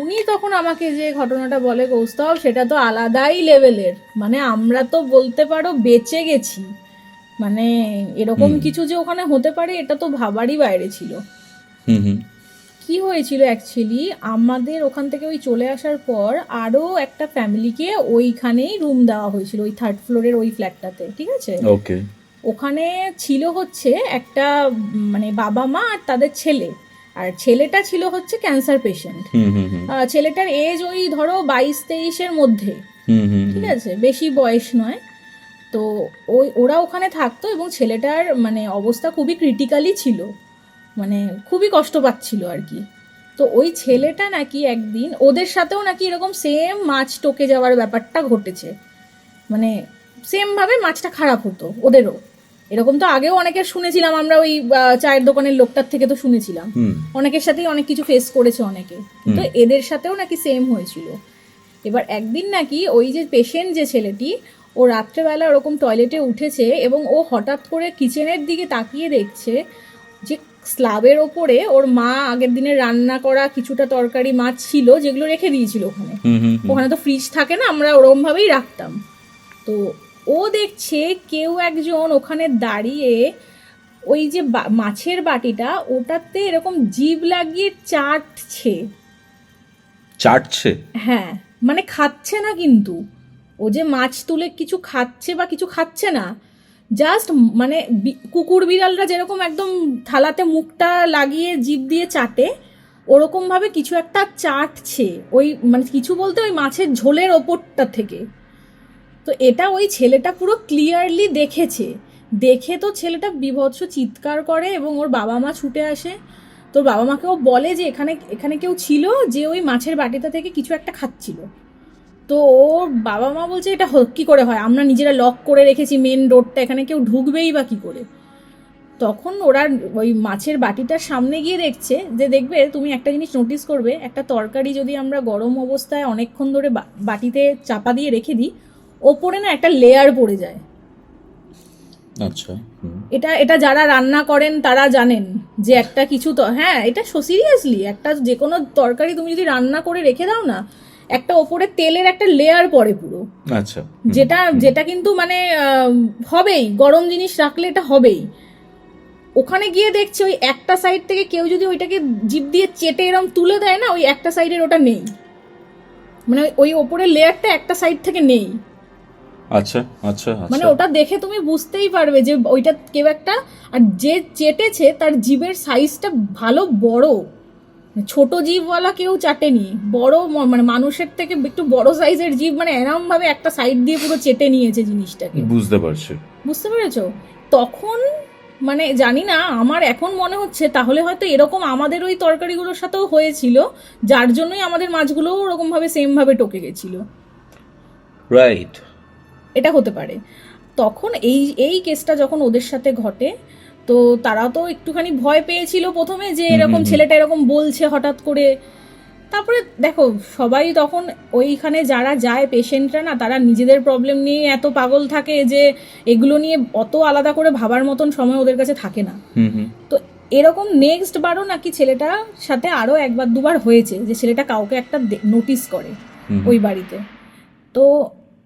উনি তখন আমাকে যে ঘটনাটা বলে কৌস্তব, সেটা তো আলাদাই লেভেলের, মানে আমরা তো বলতে পারো বেঁচে গেছি, মানে এরকম কিছু যে ওখানে হতে পারে এটা তো ভাবারই বাইরে ছিল। কি হয়েছিল অ্যাকচুয়ালি, আমাদের ওখান থেকে ওই চলে আসার পর আরও একটা ফ্যামিলিকে ওইখানেই রুম দেওয়া হয়েছিল, ওই 3rd ফ্লোরের ওই ফ্ল্যাটটাতে, ঠিক আছে? ওকে। ওখানে ছিল হচ্ছে একটা মানে বাবা মা আর তাদের ছেলে, আর ছেলেটা ছিল হচ্ছে ক্যান্সার পেশেন্ট। ছেলেটার এজ ওই ধরো 22-23-এর মধ্যে, ঠিক আছে, বেশি বয়স নয়। তো ওরা ওখানে থাকতো এবং ছেলেটার মানে অবস্থা খুবই ক্রিটিক্যালি ছিল, মানে খুবই কষ্ট পাচ্ছিল আর কি। তো ওই ছেলেটা নাকি একদিন ওদের সাথেও নাকি এরকম সেম মাছ টকে যাওয়ার ব্যাপারটা ঘটেছে, মানে সেমভাবে মাছটা খারাপ হতো ওদেরও। এরকম তো আগেও অনেকের শুনেছিলাম আমরা, ওই চায়ের দোকানের লোকটার থেকে তো শুনেছিলাম, অনেকের সাথেই অনেক কিছু ফেস করেছে অনেকে, তো এদের সাথেও নাকি সেম হয়েছিল। এবার একদিন নাকি ওই যে পেশেন্ট যে ছেলেটি, ও রাত্রেবেলা ওরকম টয়লেটে উঠেছে এবং ও হঠাৎ করে কিচেনের দিকে তাকিয়ে দেখছে যে স্ল্যাবের ওপরে ওর মা আগের দিনে রান্না করা কিছুটা তরকারি মাছ ছিল যেগুলো রেখে দিয়েছিল ওখানে। ওখানে তো ফ্রিজ থাকে না, আমরা ওরমভাবেই রাখতাম। তো ও দেখছে কেউ একজন ওখানে দাঁড়িয়ে ওই যে মাছের বাটিটা ওটাতে এরকম জিভ লাগিয়ে চাটছে, চাটছে? হ্যাঁ, মানে খাচ্ছে না, কিন্তু ও যে মাছ তুলে কিছু খাচ্ছে বা কিছু খাচ্ছে না, জাস্ট মানে কুকুর বিড়ালরা যেরকম একদম থালাতে মুখটা লাগিয়ে জিভ দিয়ে চাটে, ওরকম ভাবে কিছু একটা চাটছে, ওই মানে কিছু বলতে ওই মাছের ঝোলের ওপরটা থেকে। তো এটা ওই ছেলেটা পুরো ক্লিয়ারলি দেখেছে। দেখে তো ছেলেটা বীভৎস চিৎকার করে এবং ওর বাবা মা ছুটে আসে। তোর বাবা মাকেও বলে যে এখানে এখানে কেউ ছিল যে ওই মাছের বাটিটা থেকে কিছু একটা খাচ্ছিল। তো ওর বাবা মা বলছে এটা কী করে হয়, আমরা নিজেরা লক করে রেখেছি মেন রোডটা, এখানে কেউ ঢুকবেই বা কী করে। তখন ওরা ওই মাছের বাটিটার সামনে গিয়ে দেখছে যে, দেখবে তুমি একটা জিনিস নোটিস করবে, একটা তরকারি যদি আমরা গরম অবস্থায় অনেকক্ষণ ধরে বাটিতে চাপা দিয়ে রেখে দিই, ওপরে না একটা লেয়ার পড়ে যায়। আচ্ছা। এটা এটা যারা রান্না করেন তারা জানেন যে একটা কিছু তো, হ্যাঁ এটা সিরিয়াসলি একটা যে কোনো তরকারি তুমি যদি রান্না করে রেখে দাও না, একটা ওপরে তেলের একটা লেয়ার পড়ে পুরো। আচ্ছা। যেটা যেটা কিন্তু মানে হবেই, গরম জিনিস রাখলে এটা হবেই। ওখানে গিয়ে দেখছে ওই একটা সাইড থেকে কেউ যদি ওইটাকে জিভ দিয়ে চেটে এরকম তুলে দেয় না, ওই একটা সাইডের ওটা নেই, মানে ওই ওপরের লেয়ারটা একটা সাইড থেকে নেই। আচ্ছা আচ্ছা। মানে ওটা দেখে তুমি বুঝতেই পারবে যে ওইটা কেউ একটা, আর যে চেটেছে তার জিভের সাইজটা ভালো বড়, ছোট জিভওয়ালা কেউ চাটেনি, বড় মানে মানুষের থেকে একটু বড় সাইজের জিভ, মানে এরম ভাবে একটা সাইড দিয়ে পুরো চেটে নিয়েছে জিনিসটাকে। বুঝতে পারছি। বুঝতে পেরেছো? তখন মানে জানি না, আমার এখন মনে হচ্ছে তাহলে হয়তো এরকম আমাদের ওই তরকারিগুলোর সাথেও হয়েছিল, যার জন্যই আমাদের মাছগুলোও ওরকমভাবে সেমভাবে টকে গেছিল। রাইট। এটা হতে পারে। তখন এই এই কেসটা যখন ওদের সাথে ঘটে, তো তারা তো একটুখানি ভয় পেয়েছিল প্রথমে যে এরকম ছেলেটা এরকম বলছে হঠাৎ করে। তারপরে দেখো সবাই তখন ওইখানে যারা যায় পেশেন্টরা না, তারা নিজেদের প্রবলেম নিয়ে এত পাগল থাকে যে এগুলো নিয়ে অত আলাদা করে ভাবার মতন সময় ওদের কাছে থাকে না। তো এরকম নেক্সট বারও নাকি ছেলেটার সাথে আরও একবার দুবার হয়েছে যে ছেলেটা কাউকে একটা নোটিস করে ওই বাড়িতে। তো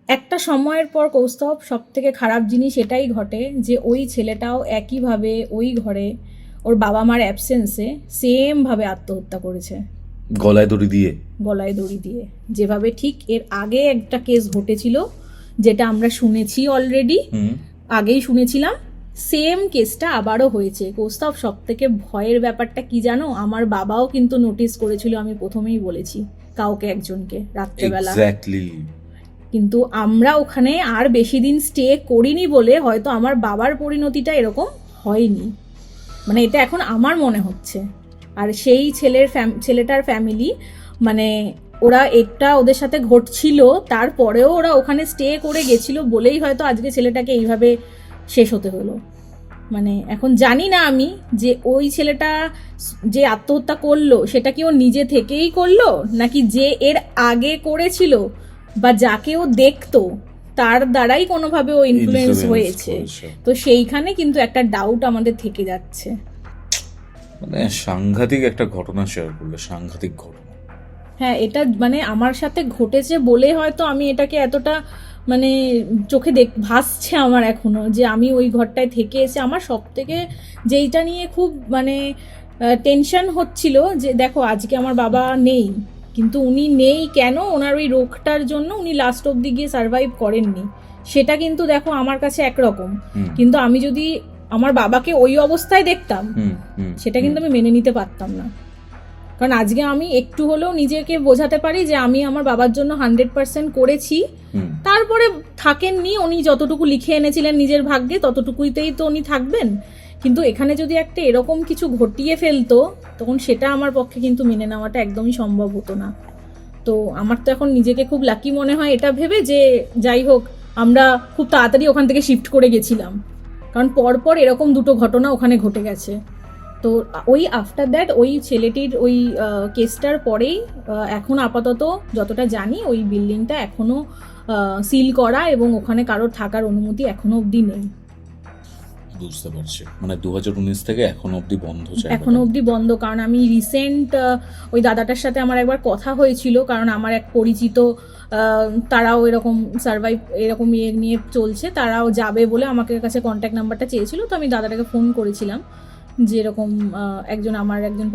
একটা সময়ের পর কৌস্তব সব থেকে খারাপ জিনিস এটাই ঘটে যে ওই ছেলেটাও একইভাবে ওই ঘরে ওর বাবা মার অ্যাবসেন্সে সেমভাবে আত্মহত্যা করেছে, গলায় দড়ি দিয়ে। গলায় দড়ি দিয়ে, যেভাবে ঠিক এর আগে একটা কেস ঘটেছিল যেটা আমরা শুনেছি অলরেডি, আগেই শুনেছিলাম, সেম কেসটা আবারও হয়েছে। কৌস্তব সব থেকে ভয়ের ব্যাপারটা কি জানো, আমার বাবাও কিন্তু নোটিস করেছিল, আমি প্রথমেই বলেছি, কাউকে একজনকে রাত্রেবেলা। কিন্তু আমরা ওখানে আর বেশি দিন স্টে করিনি বলে হয়তো আমার বাবার পরিণতিটা এরকম হয়নি, মানে এটা এখন আমার মনে হচ্ছে। আর সেই ছেলেটার ফ্যামিলি, মানে ওরা এটা ওদের সাথে ঘটছিল তারপরেও ওরা ওখানে স্টে করে গেছিল বলেই হয়তো আজকে ছেলেটাকে এইভাবে শেষ হতে হলো। মানে এখন জানি না আমি যে ওই ছেলেটা যে আত্মহত্যা করলো সেটা কি ও নিজে থেকেই করলো, নাকি যে এর আগে করেছিল বা যাকে ও দেখতো তার দ্বারাই কোনোভাবে ও ইনফ্লুয়েন্স হয়েছে। তো সেইখানে কিন্তু একটা ডাউট আমাদের থেকে যাচ্ছে। মানে সাংঘাতিক একটা ঘটনা শেয়ার করলে, সাংঘাতিক ঘটনা। হ্যাঁ, এটা মানে আমার সাথে ঘটেছে বলে হয়তো আমি এটাকে এতটা মানে চোখে ভাসছে আমার এখনো, যে আমি ওই ঘরটায় থেকে এসে আমার সব থেকে যেইটা নিয়ে খুব মানে টেনশন হচ্ছিল যে দেখো আজকে আমার বাবা নেই, কিন্তু উনি নেই কেন, ওনার ওই রোগটার জন্য উনি লাস্ট অবধি গিয়ে সার্ভাইভ করেননি, সেটা কিন্তু দেখো আমার কাছে একরকম, কিন্তু আমি যদি আমার বাবাকে ওই অবস্থায় দেখতাম সেটা কিন্তু আমি মেনে নিতে পারতাম না। কারণ আজকে আমি একটু হলেও নিজেকে বোঝাতে পারি যে আমি আমার বাবার জন্য 100% করেছি। তারপরে থাকেননি, উনি যতটুকু লিখে এনেছিলেন নিজের ভাগ্যে ততটুকুইতেই তো উনি থাকবেন, কিন্তু এখানে যদি একটা এরকম কিছু ঘটিয়ে ফেলতো তখন সেটা আমার পক্ষে কিন্তু মেনে নেওয়াটা একদমই সম্ভব হতো না। তো আমার তো এখন নিজেকে খুব লাকি মনে হয় এটা ভেবে যে যাই হোক আমরা খুব তাড়াতাড়ি ওখান থেকে শিফট করে গেছিলাম, কারণ পরপর এরকম দুটো ঘটনা ওখানে ঘটে গেছে। তো ওই আফটার দ্যাট ওই ছেলেটির ওই কেসটার পরেই এখন আপাতত যতটা জানি ওই বিল্ডিংটা এখনও সিল করা এবং ওখানে কারোর থাকার অনুমতি এখনো অবধি নেই। বুঝতে পারছি, মানে 2019 থেকে এখনো অবধি বন্ধ, এখনো অবধি বন্ধ। কারণ আমি রিসেন্ট ওই দাদাটার সাথে আমার একবার কথা হয়েছিল, কারণ আমার এক পরিচিত তারাও এরকম সার্ভাইভ এরকম ইয়ে নিয়ে চলছে, তারাও যাবে বলে আমাকে কাছে কন্ট্যাক্ট নাম্বারটা চেয়েছিল, তো আমি দাদাটাকে ফোন করেছিলাম। যেরকম একজন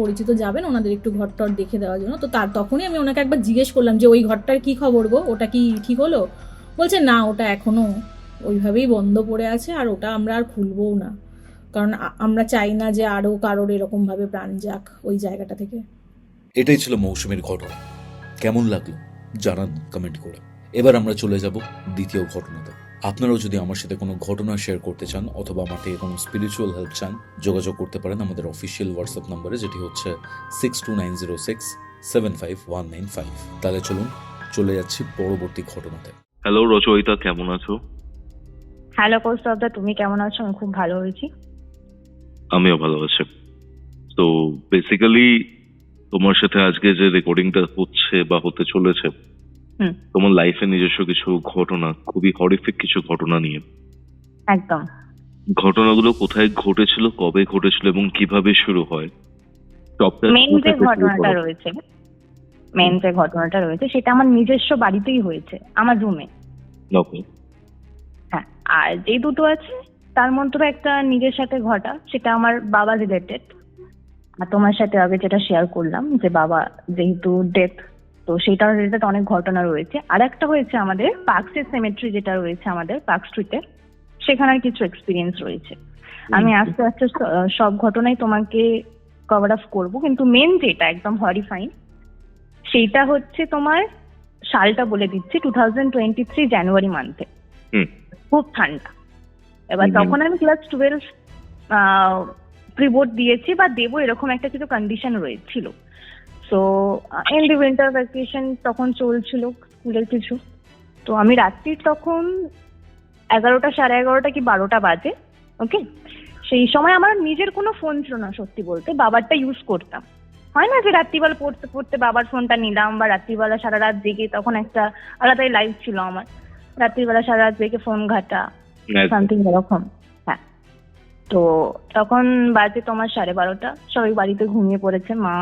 পরিচিত যাবেন, ওনাদের একটু ঘরটর দেখে দেওয়ার জন্য। তো তখনই আমি ওনাকে একবার জিজ্ঞেস করলাম যে ওই ঘরটার কি খবর গো, ওটা কি ঠিক হলো? বলছে না, ওটা এখনো ওইভাবেই বন্ধ পড়ে আছে, আর ওটা আমরা আর খুলবও না, কারণ আমরা চাই না যে আরও কারোর এরকমভাবে প্রাণ যাক ওই জায়গাটা থেকে। এটাই ছিল মৌসুমীর ঘটনা। কেমন লাগলো জানান কমেন্ট করে। এবার আমরা চলে যাব দ্বিতীয় ঘটনাতে। আপনারাও যদি আমার সাথে কোনো ঘটনা শেয়ার করতে চান অথবা আমার থেকে কোনো স্পিরিচুয়াল হেল্প চান, যোগাযোগ করতে পারেন আমাদের অফিসিয়াল হোয়াটসঅ্যাপ নম্বরে, যেটি হচ্ছে 6290675195। তাহলে চলুন চলে যাচ্ছি পরবর্তী ঘটনাতে। হ্যালো রচয়িতা, কেমন আছো? হ্যালো কৌস্তবদা, তুমি কেমন আছো? আমি খুব ভালো হয়েছি। আমিও ভালো আছি। তো বেসিক্যালি তোমার সাথে আজকে যে রেকর্ডিংটা হচ্ছে বা হতে চলেছে, তোমার লাইফে নিজস্ব কিছু ঘটনা, খুবই হরিফিক কিছু ঘটনা নিয়ে। একদম। ঘটনাগুলো কোথায় ঘটেছিল, কবে ঘটেছিল এবং কিভাবে শুরু হয়? মেন যে ঘটনাটা রয়েছে সেটা আমার নিজস্ব বাড়িতেই হয়েছে, আমার রুমে। হ্যাঁ, আর যে দুটো আছে তার মধ্যে একটা নিজের সাথে ঘটা, সেটা আমার বাবা রিলেটেড। আর তোমার সাথে আগে যেটা শেয়ার করলাম যে বাবা যেহেতু ডেথ, তো সেটার রিলেটেড অনেক ঘটনা রয়েছে। আর একটা হয়েছে আমাদের পার্কসের সেমেট্রি যেটা রয়েছে আমাদের পার্ক স্ট্রিটে, সেখানের কিছু এক্সপিরিয়েন্স রয়েছে। আমি আস্তে আস্তে সব ঘটনাই তোমাকে কভার আপ করবো, কিন্তু মেন যেটা একদম হরিফাইং সেইটা হচ্ছে তোমার সালটা বলে দিচ্ছি, 2023 জানুয়ারি মান্থে। খুব ঠান্ডা। এবার তখন আমি ক্লাস 12 প্রি বোর্ড দিয়েছি বা দেবো, এরকম একটা কিছু কন্ডিশন রয়েছিল। So in the winter vacation তখন চলছিল স্কুলের কিছু। তো আমি রাত্রির তখন 11টা, 11:30 কি 12টা বাজে। ওকে, সেই সময় আমার নিজের কোনো ফোন ছিল না, সত্যি বলতে বাবারটা ইউজ করতাম। হয় না যে রাত্রিবেলা পড়তে পড়তে বাবার ফোনটা নিলাম, বা রাত্রিবেলা সারা রাত জেগে, তখন একটা আলাদাই লাইফ ছিল আমার, রাত্রিবেলা সারা রাত জেগে ফোন ঘাটা সামথিং এরকম। হ্যাঁ, তো তখন বাজে তোমার 12:30, সবাই বাড়িতে ঘুমিয়ে পড়েছে, মা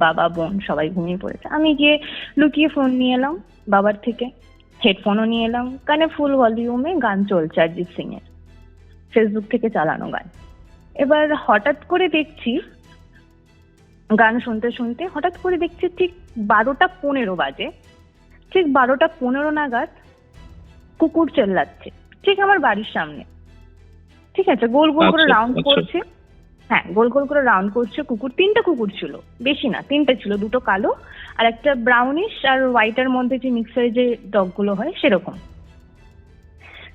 বাবা বোন সবাই ঘুমিয়ে পড়েছে। আমি গিয়ে লুকিয়ে ফোন নিয়ে এলাম বাবার থেকে, হেডফোনও নিয়ে এলাম, কানে ফুল ভলিউমে গান চলছে অরিজিৎ সিং এর, ফেসবুক থেকে চালানো গান। এবার হঠাৎ করে দেখছি, গান শুনতে শুনতে হঠাৎ করে দেখছি ঠিক 12:15 বাজে, ঠিক 12:15 নাগাদ কুকুর চেল্লাচ্ছে ঠিক আমার বাড়ির সামনে। ঠিক আছে, গোল গোল করে রাউন্ড করছে। হ্যাঁ, গোল গোল করে রাউন্ড করছে কুকুর। 3টে কুকুর ছিল, বেশি না, 3টে ছিল, 2টো কালো আর একটা ব্রাউনিশ আর হোয়াইটের মধ্যে যে মিক্সারে যে ডগগুলো হয় সেরকম।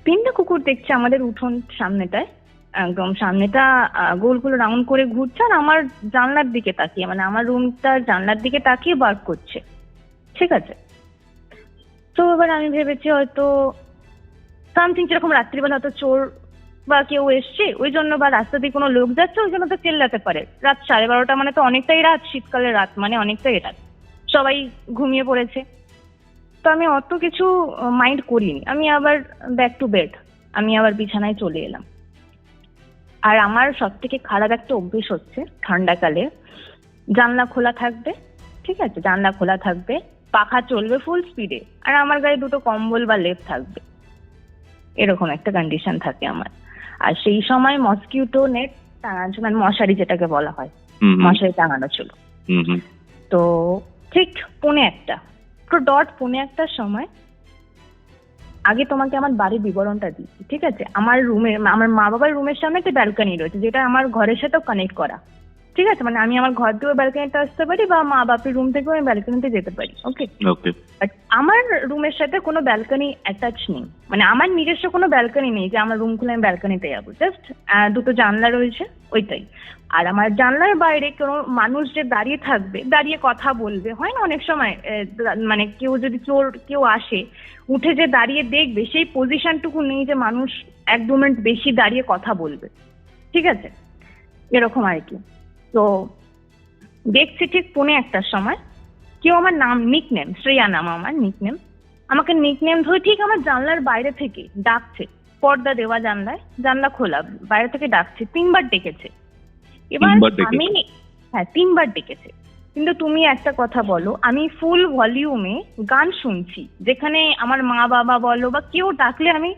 3টে কুকুর দেখছে আমাদের উঠোন সামনেটায়, একদম সামনেটা গোল গোল রাউন্ড করে ঘুরছে, আর আমার জানলার দিকে তাকিয়ে, মানে আমার রুমটার জানলার দিকে তাকিয়ে বার্ক করছে। ঠিক আছে, তো এবার আমি ভেবেছি হয়তো সামথিং, যেরকম রাত্রিবেলা হয়তো চোর বা কেউ এসছে ওই জন্য, বা রাস্তা দিয়ে কোনো লোক যাচ্ছে ওই জন্য তো চেল্লাতে পারে। রাত 12:30 মানে তো অনেকটাই রাত, শীতকালের রাত মানে অনেকটাই রাত, সবাই ঘুমিয়ে পড়েছে। তো আমি অত কিছু মাইন্ড করিনি, আমি আবার ব্যাক টু বেড, আমি আবার বিছানায় চলে এলাম। আর আমার সব থেকে খারাপ একটা অভ্যেস হচ্ছে, ঠান্ডাকালে জানলা খোলা থাকবে, ঠিক আছে, জানলা খোলা থাকবে, পাখা চলবে ফুল স্পিডে, আর আমার গায়ে 2টো কম্বল বা লেপ থাকবে, এরকম একটা কন্ডিশন থাকে আমার। আর সেই সময় মসকিউটো নেট টাঙানো ছিল, মানে মশারি যেটাকে বলা হয়, মশারি টাঙানো ছিল। তো ঠিক 1:45, পুরো ডট 1:45 সময়, আগে তোমাকে আমার বাড়ির বিবরণটা দিচ্ছি। ঠিক আছে, আমার রুমের, আমার মা বাবার রুমের সামনে একটা ব্যালকনি রয়েছে, যেটা আমার ঘরের সাথেও কানেক্ট করা। ঠিক আছে, মানে আমি আমার ঘর দিয়েও ব্যালকনিতে আসতে পারি, বা মা বাপের রুম থেকেও আমি ব্যালকনিতে যেতে পারি। ওকে, বাট আমার রুমের সাথে কোনো ব্যালকনি অ্যাটাচ নেই, মানে আমার নিজস্ব কোনো ব্যালকনি নেই যে আমার রুম খুলে আমি ব্যালকনিতে যাবো। জাস্ট 2টো জানলা রয়েছে, ওইটাই। আর আমার জানলার বাইরে কোনো মানুষ যে দাঁড়িয়ে থাকবে, দাঁড়িয়ে কথা বলবে, হয় না অনেক সময়, মানে কেউ যদি চোর কেউ আসে উঠে যে দাঁড়িয়ে দেখবে, সেই পজিশনটুকু নেই যে মানুষ 1-2 মিনিট বেশি দাঁড়িয়ে কথা বলবে। ঠিক আছে, এরকম আর কি। তো দেখছি ঠিক 1:45 সময় কেউ আমার নাম, নিকনেম শ্রেয়া নাম আমার নিকনেম, আমাকে নিকনেম ধরে ঠিক আমার জানলার বাইরে থেকে ডাকছে, পর্দা দেওয়া জানলায়, জানলা খোলা, বাইরে থেকে ডাকছে, 3বার ডেকেছে। এবার আমি, হ্যাঁ 3বার ডেকেছে, কিন্তু তুমি একটা কথা বলো, আমি ফুল ভলিউমে গান শুনছি, যেখানে আমার মা বাবা বলো বা কেউ ডাকলে আমি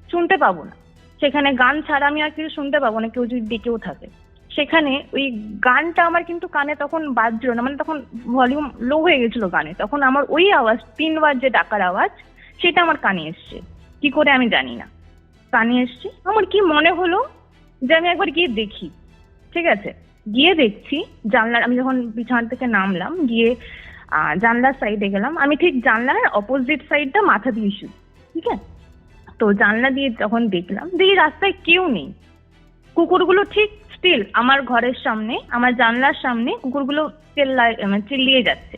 শুনতে পাবো না, সেখানে গান ছাড়া আমি আর কিছু শুনতে পাবো না, কেউ যদি ডেকেও থাকে। সেখানে ওই গানটা আমার কিন্তু কানে তখন বাজছিল না, মানে তখন ভলিউম লো হয়ে গেছিল গানে, তখন আমার ওই আওয়াজ 3 বার যে ডাকার আওয়াজ সেটা আমার কানে এসছে, কি করে আমি জানি না, কানে এসছে। আমার কি মনে হলো যে আমি একবার গিয়ে দেখি। ঠিক আছে, গিয়ে দেখছি জানলার, আমি যখন বিছানা থেকে নামলাম গিয়ে জানলার সাইডে গেলাম, আমি ঠিক জানলার অপোজিট সাইডটা মাথা দিয়ে শুই। ঠিক আছে, তো জানলা দিয়ে যখন দেখলাম, দেখি রাস্তায় কেউ নেই, কুকুরগুলো ঠিক স্টিল আমার ঘরের সামনে, আমার জানলার সামনে কুকুরগুলো চিল্লিয়ে যাচ্ছে।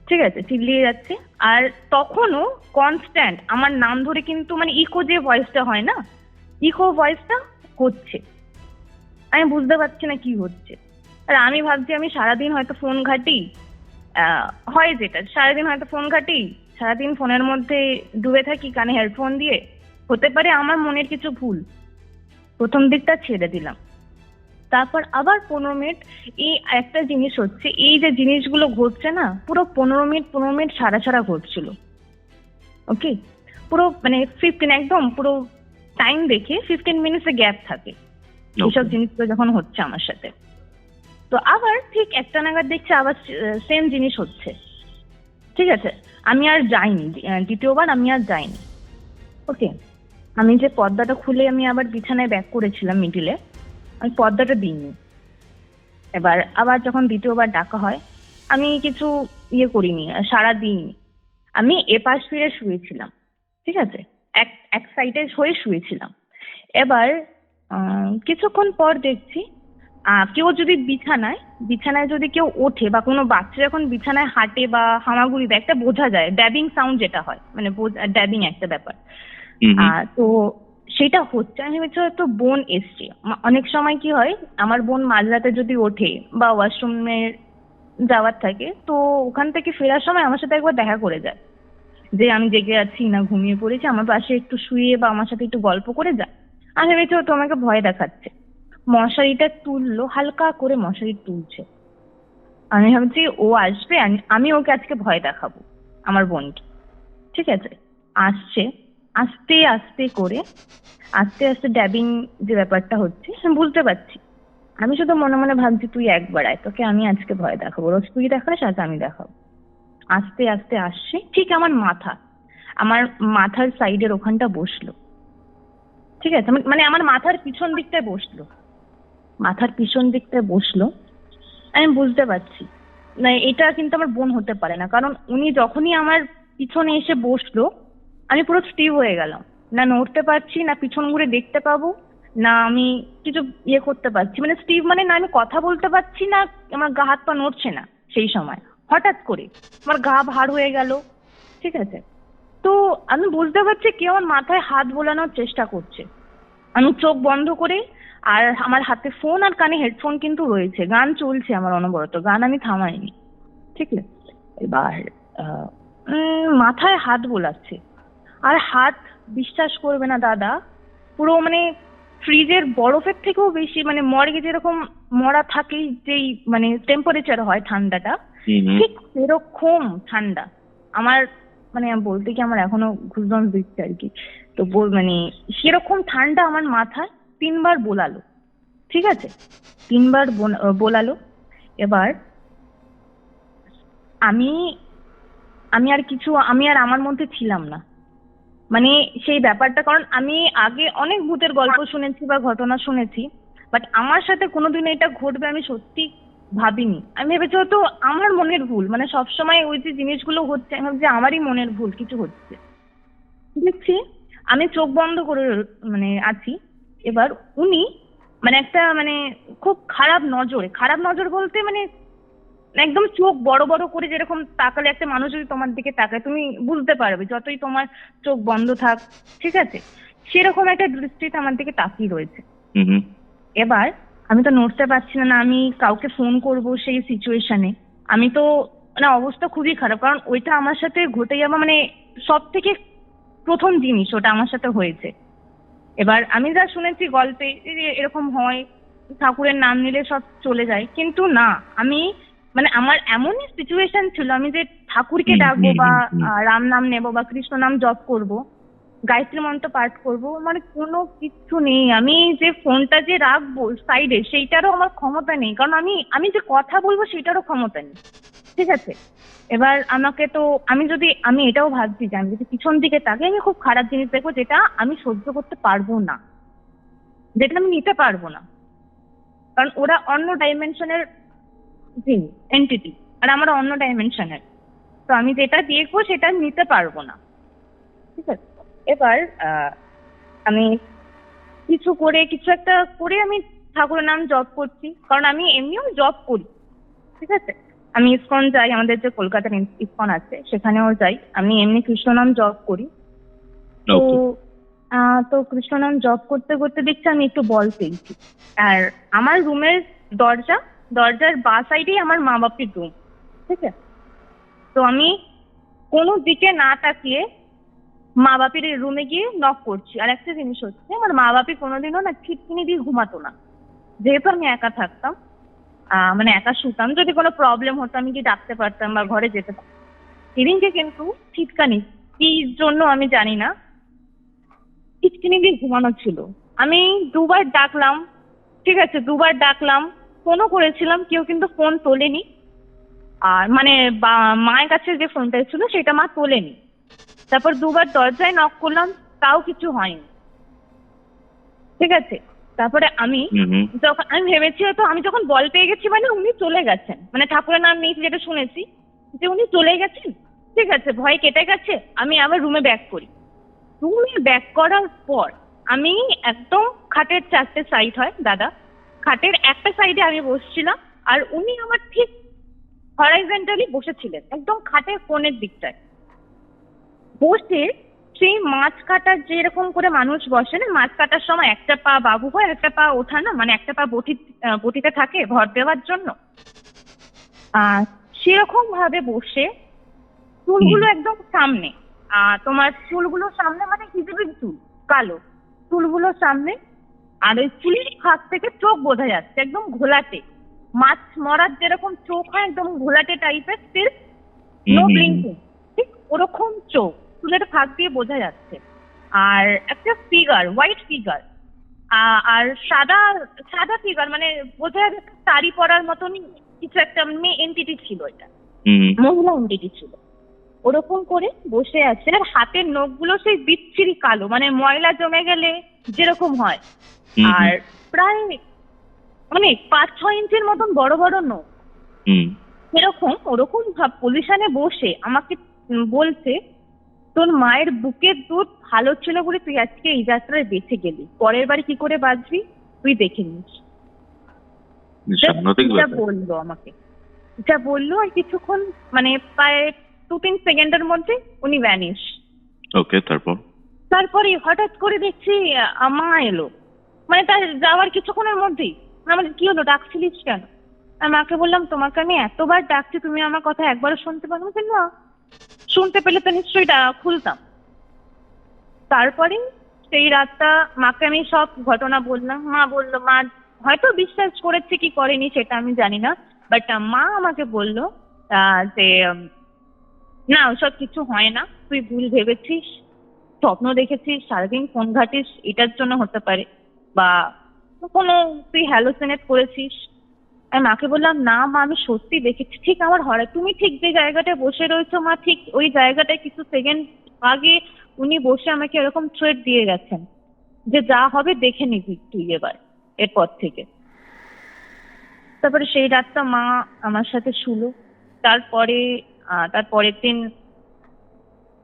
ঠিক আছে, চিল্লিয়ে যাচ্ছে, আর তখনও কনস্ট্যান্ট আমার নাম ধরে কিন্তু মানে ইকো যে ভয়েসটা হয় না, ইকো ভয়েসটা হচ্ছে। আমি বুঝতে পারছি না কি হচ্ছে, আর আমি ভাবছি আমি সারাদিন হয়তো ফোন ঘাঁটি, হয় যেটা সারাদিন হয়তো ফোন ঘাঁটি, সারাদিন ফোনের মধ্যে ডুবে থাকি কানে হেডফোন দিয়ে, হতে পারে আমার মনের কিছু ভুল। প্রথম দিকটা ছেড়ে দিলাম, তারপর আবার 15 মিনিট এই একটা জিনিস হচ্ছে, এই যে জিনিসগুলো ঘটছে না, পুরো 15 মিনিট সারা ঘটছিল। ওকে, পুরো মানে 15 একদম পুরো টাইম দেখে 15 মিনিটসের গ্যাপ থাকে এইসব জিনিসগুলো যখন হচ্ছে আমার সাথে। তো আবার ঠিক একটা নাগাদ দেখছি আবার সেম জিনিস হচ্ছে। ঠিক আছে, আমি আর যাইনি, দ্বিতীয়বার আমি আর যাইনি। ওকে, আমি যে পর্দাটা খুলে আমি আবার বিছানায় ব্যাক করেছিলাম মিডিলে, আমি পর্দাটা দিইনি। এবার আবার যখন দ্বিতীয়বার ডাকা হয়, আমি কিছু করিনি, সাড়া দিইনি, আমি এপাশ ফিরে শুয়েছিলাম। ঠিক আছে, এক সাইডে হয়ে শুয়েছিলাম। এবার কিছুক্ষণ পর দেখছি কেউ যদি বিছানায় যদি কেউ ওঠে, বা কোনো বাচ্চা যখন বিছানায় হাঁটে বা হামাগুড়ি দেয়, একটা বোঝা যায় ড্যাবিং সাউন্ড যেটা হয়, মানে ড্যাবিং একটা ব্যাপার। তো সেটা হচ্ছে, আমি ভেবেছি হয়তো বোন এসছে। অনেক সময় কি হয়, আমার বোন মাঝরাতে যদি ওঠে বা ওয়াশরুমে যাওয়ার থাকে, তো ওখান থেকে ফেরার সময় আমার সাথে একবার দেখা করে যায় যে আমি জেগে আছি না ঘুমিয়ে পড়েছি, আমার পাশে একটু শুয়ে বা আমার সাথে একটু গল্প করে যায়। আমি ভেবেছি হয়তো আমাকে ভয় দেখাচ্ছে। মশারিটা তুললো, হালকা করে মশারি তুলছে, আমি ভাবছি ও আসবে, আমি ওকে আজকে ভয় দেখাবো আমার বোনকে। ঠিক আছে, আসছে, আস্তে আস্তে করে আস্তে ড্যাবিং যে ব্যাপারটা হচ্ছে আমি বুঝতে পারছি। আমি শুধু মনে মনে ভাবছি তুই একবার আয়, তোকে আমি আজকে ভয় দেখাবো, রোজ তুই দেখাস আজ আমি দেখাবো। আস্তে আস্তে আসছে, ঠিক আমার মাথার সাইডের ওখানটা বসলো। ঠিক আছে, মানে আমার মাথার পিছন দিকটায় বসলো। আমি বুঝতে পারছি না, এটা কিন্তু আমার বোন হতে পারে না, কারণ উনি যখনই আমার পিছনে এসে বসলো, আমি পুরো স্টিভ হয়ে গেলাম, না নড়তে পারছি, না পিছন ঘুরে দেখতে পাবো, না আমি কিছু করতে পারছি, মানে স্টিভ মানে না আমি কথা বলতে পারছি না, আমার গা হাত পা নড়ছে না। সেই সময় হঠাৎ করে আমার গা ভার হয়ে গেল। ঠিক আছে, তো আমি বুঝতে পারছি কেউ আমার মাথায় হাত বোলানোর চেষ্টা করছে। আমি চোখ বন্ধ করে, আর আমার হাতে ফোন আর কানে হেডফোন কিন্তু রয়েছে, গান চলছে আমার অনবরত, গান আমি থামাইনি। ঠিক আছে, এবার মাথায় হাত বোলাচ্ছে, আর হাত বিশ্বাস করবে না দাদা, পুরো মানে ফ্রিজের বরফের থেকেও বেশি, মানে মর্গে যেরকম মরা থাকে যেই মানে টেম্পারেচার হয় ঠান্ডাটা, ঠিক সেরকম ঠান্ডা। আমার মানে বলতে কি আমার এখনো ঘুষবাম্স দিচ্ছে আর কি। তো মানে সেরকম ঠান্ডা আমার মাথায় 3 বার বোলালো। ঠিক আছে, 3 বার বোলালো। এবার আমি আর আমার মধ্যে ছিলাম না, মানে সেই ব্যাপারটা, কারণ আমি আগে অনেক ভূতের গল্প শুনেছি বা ঘটনা শুনেছি, বাট আমার সাথে কোনোদিন এটা ঘটবে আমি সত্যি ভাবিনি। আমি ভেবেছি হয়তো আমার মনের ভুল, মানে সবসময় ওই যে জিনিসগুলো হচ্ছে আমি ভাবছি আমারই মনের ভুল কিছু হচ্ছে। দেখছি আমি চোখ বন্ধ করে মানে আছি। এবার উনি মানে একটা মানে খুব খারাপ নজর বলতে মানে একদম চোখ বড় বড় করে, যেরকম তাকালে একটা মানুষ যদি তোমার দিকে তাকায় তুমি বুঝতে পারবে যতই তোমার চোখ বন্ধ থাক। ঠিক আছে, সেরকম একটা দৃষ্টিতে আমার দিকে তাকিয়ে রয়েছে। এবার আমি তো নড়তে পারছি না, আমি কাউকে ফোন করব সেই সিচুয়েশনে, আমি তো মানে অবস্থা খুবই খারাপ, কারণ ওইটা আমার সাথে ঘটে যাওয়া মানে সব থেকে প্রথম জিনিস ওটা আমার সাথে হয়েছে। এবার আমি যা শুনেছি গল্পে যে এরকম হয়, ঠাকুরের নাম নিলে সব চলে যায়, কিন্তু না, আমি মানে আমার এমনই সিচুয়েশন ছিল, আমি যে ঠাকুরকে ডাকবো বা রাম নাম নেবো বা কৃষ্ণ নাম জপ করব, গায়ত্রী মন্ত্র পাঠ করব, মানে কোনো কিছু নেই। আমি যে ফোনটা যে রাখবো সাইডে সেইটারও আমার ক্ষমতা নেই, কারণ আমি যে কথা বলবো সেটারও ক্ষমতা নেই। ঠিক আছে, এবার আমাকে তো আমি এটাও ভাবছি যে আমি যদি পিছন দিকে তাকিয়ে আমি খুব খারাপ জিনিস দেখবো, যেটা আমি সহ্য করতে পারবো না, যেটা আমি নিতে পারবো না, কারণ ওরা অন্য ডাইমেনশনের এন্টিটি আর আমরা অন্য ডাইমেনশনের। তো আমি যেটা দেখবো সেটা নিতে পারবো না। ঠিক আছে, এবার আমি কিছু একটা করে আমি ঠাকুরের নাম জপ করছি, কারণ আমি এমনিও জপ করি। ঠিক আছে, আমি ইসকন যাই, আমাদের যে কলকাতার ইসকন আছে সেখানেও যাই, আমি এমনি কৃষ্ণ নাম জপ করি। তো তো কৃষ্ণ নাম জপ করতে করতে দেখছি আমি একটু বল পেয়েছি। আর আমার রুমের দরজার বাঁ সাইডেই আমার মা বাপির রুম। ঠিক আছে, তো আমি কোনো দিকে না তাকিয়ে মা বাপির রুমে গিয়ে নক করছি। আর একটা জিনিস হচ্ছে, আমার মা বাপি কোনোদিনও না খিটকিনি দিয়ে ঘুমাতো না, যেহেতু আমি একা থাকতাম, মানে একা শুতাম। যদি কোনো প্রবলেম হতো আমি গিয়ে ডাকতে পারতাম বা ঘরে যেতে পারতাম। সেদিনকে কিন্তু খিটকানি কি জন্য আমি জানি না, খিটকিনি দিয়ে ঘুমানো ছিল। আমি দুবার ডাকলাম, ঠিক আছে, দুবার ডাকলাম, ফোনও করেছিলাম, কেউ কিন্তু ফোন তোলেনি। আর মানে মায়ের কাছে যে ফোনটা ছিল সেটা মা তোলেনি। তারপর দুবার দরজায় নক করলাম, তাও কিছু হয়নি। ঠিক আছে, তারপরে আমি ভেবেছি হয়তো আমি যখন বল পেয়ে গেছি মানে উনি চলে গেছেন, মানে ঠাকুরের নাম নেই যেটা শুনেছি যে উনি চলে গেছেন। ঠিক আছে, ভয় কেটে গেছে, আমি আবার রুমে ব্যাক করি। রুমে ব্যাক করার পর আমি একদম খাটের 4টে সাইড হয় দাদা, খাটের একটা সাইডে আমি বসছিলাম, আর উনি আমার ঠিক হরাইজন্টালি বসেছিলেন একদম খাটের কোণের দিকটায় বসে। সেই মাছ কাটার যেরকম করে মানুষ বসে না, মাছ কাটার সময় একটা পা বাবু হয়, একটা পা ওঠানো, মানে একটা পা বটিতে থাকে ভর দেওয়ার জন্য, সেরকম ভাবে বসে, চুলগুলো একদম সামনে, তোমার চুলগুলো সামনে, মানে হিজিবির চুল, কালো চুলগুলো সামনে, আর ওই চুলের ফাঁক থেকে চোখ বোঝা যাচ্ছে একদম ঘোলাটে, মাছ মরার যেরকম চোখ হয় একদম ঘোলাটে টাইপের, স্টিল নো ব্লিঙ্কিং, ঠিক ওরকম চোখ, চুলের ফাঁক দিয়ে বোঝা যাচ্ছে। আর একটা ফিগার, হোয়াইট ফিগার, আর সাদা ফিগার, মানে বোঝা যাচ্ছে শাড়ি পরার মতনই কিছু একটা মেয়ে এন্টিটি ছিল, এটা মহিলা এন্টিটি ছিল, ওরকম করে বসে আছে। আর হাতের নখগুলো সেই বিচ্ছিরি কালো, মানে ময়লা জমে গেলে যেরকম হয়। আর প্রায় মানে 5-6 ইঞ্চির মতন বড় বড় নখ, এরকম ওরকম পজিশনে বসে আমাকে বলছে, তোর মায়ের বুকের দুধ ভালো ছিল বলে তুই আজকে এই যাত্রায় বেঁচে গেলি, পরের বার কি করে বাঁচবি তুই দেখে নিস। বললো আমাকে, যা বললো, আর কিছুক্ষণ মানে প্রায় 2-3 সেকেন্ডের মধ্যে উনি ভ্যানিশ। ওকে, তারপরে হঠাৎ করে দেখছি মা এলো, মানে তার যাওয়ার কিছুক্ষণের মধ্যেই। আমার কি হলো, ডাকছিলিস কেন? আর মাকে বললাম, তোমাকে আমি এতবার ডাকছি, তুমি আমার কথা একবারও শুনতে পারো না? শুনতে পেলে তো নিশ্চয়ই খুলতাম। তারপরে সেই রাতটা মাকে আমি সব ঘটনা বললাম। মা বললো, মা হয়তো বিশ্বাস করেছে কি করেনি সেটা আমি জানি না, বাট মা আমাকে বললো যে না, ওসব কিছু হয় না, তুই ভুল ভেবেছিস, স্বপ্ন দেখেছিস, সারাদিন ফোন ঘাটিস, এটার জন্য হতে পারে, বা কোনো তুই হ্যালোসিনেট করেছিস। আমি মাকে বললাম, না মা, আমি সত্যি দেখেছি, ঠিক আমার তুমি ঠিক যে জায়গাটায় বসে রয়েছো মা, ঠিক ওই জায়গাটায় কিছু সেকেন্ড আগে উনি বসে আমাকে এরকম থ্রেট দিয়ে গেছেন যে যা হবে দেখে নিবি তুই এবার এরপর থেকে। তারপরে সেই রাতটা মা আমার সাথে শুলো। তারপরের দিন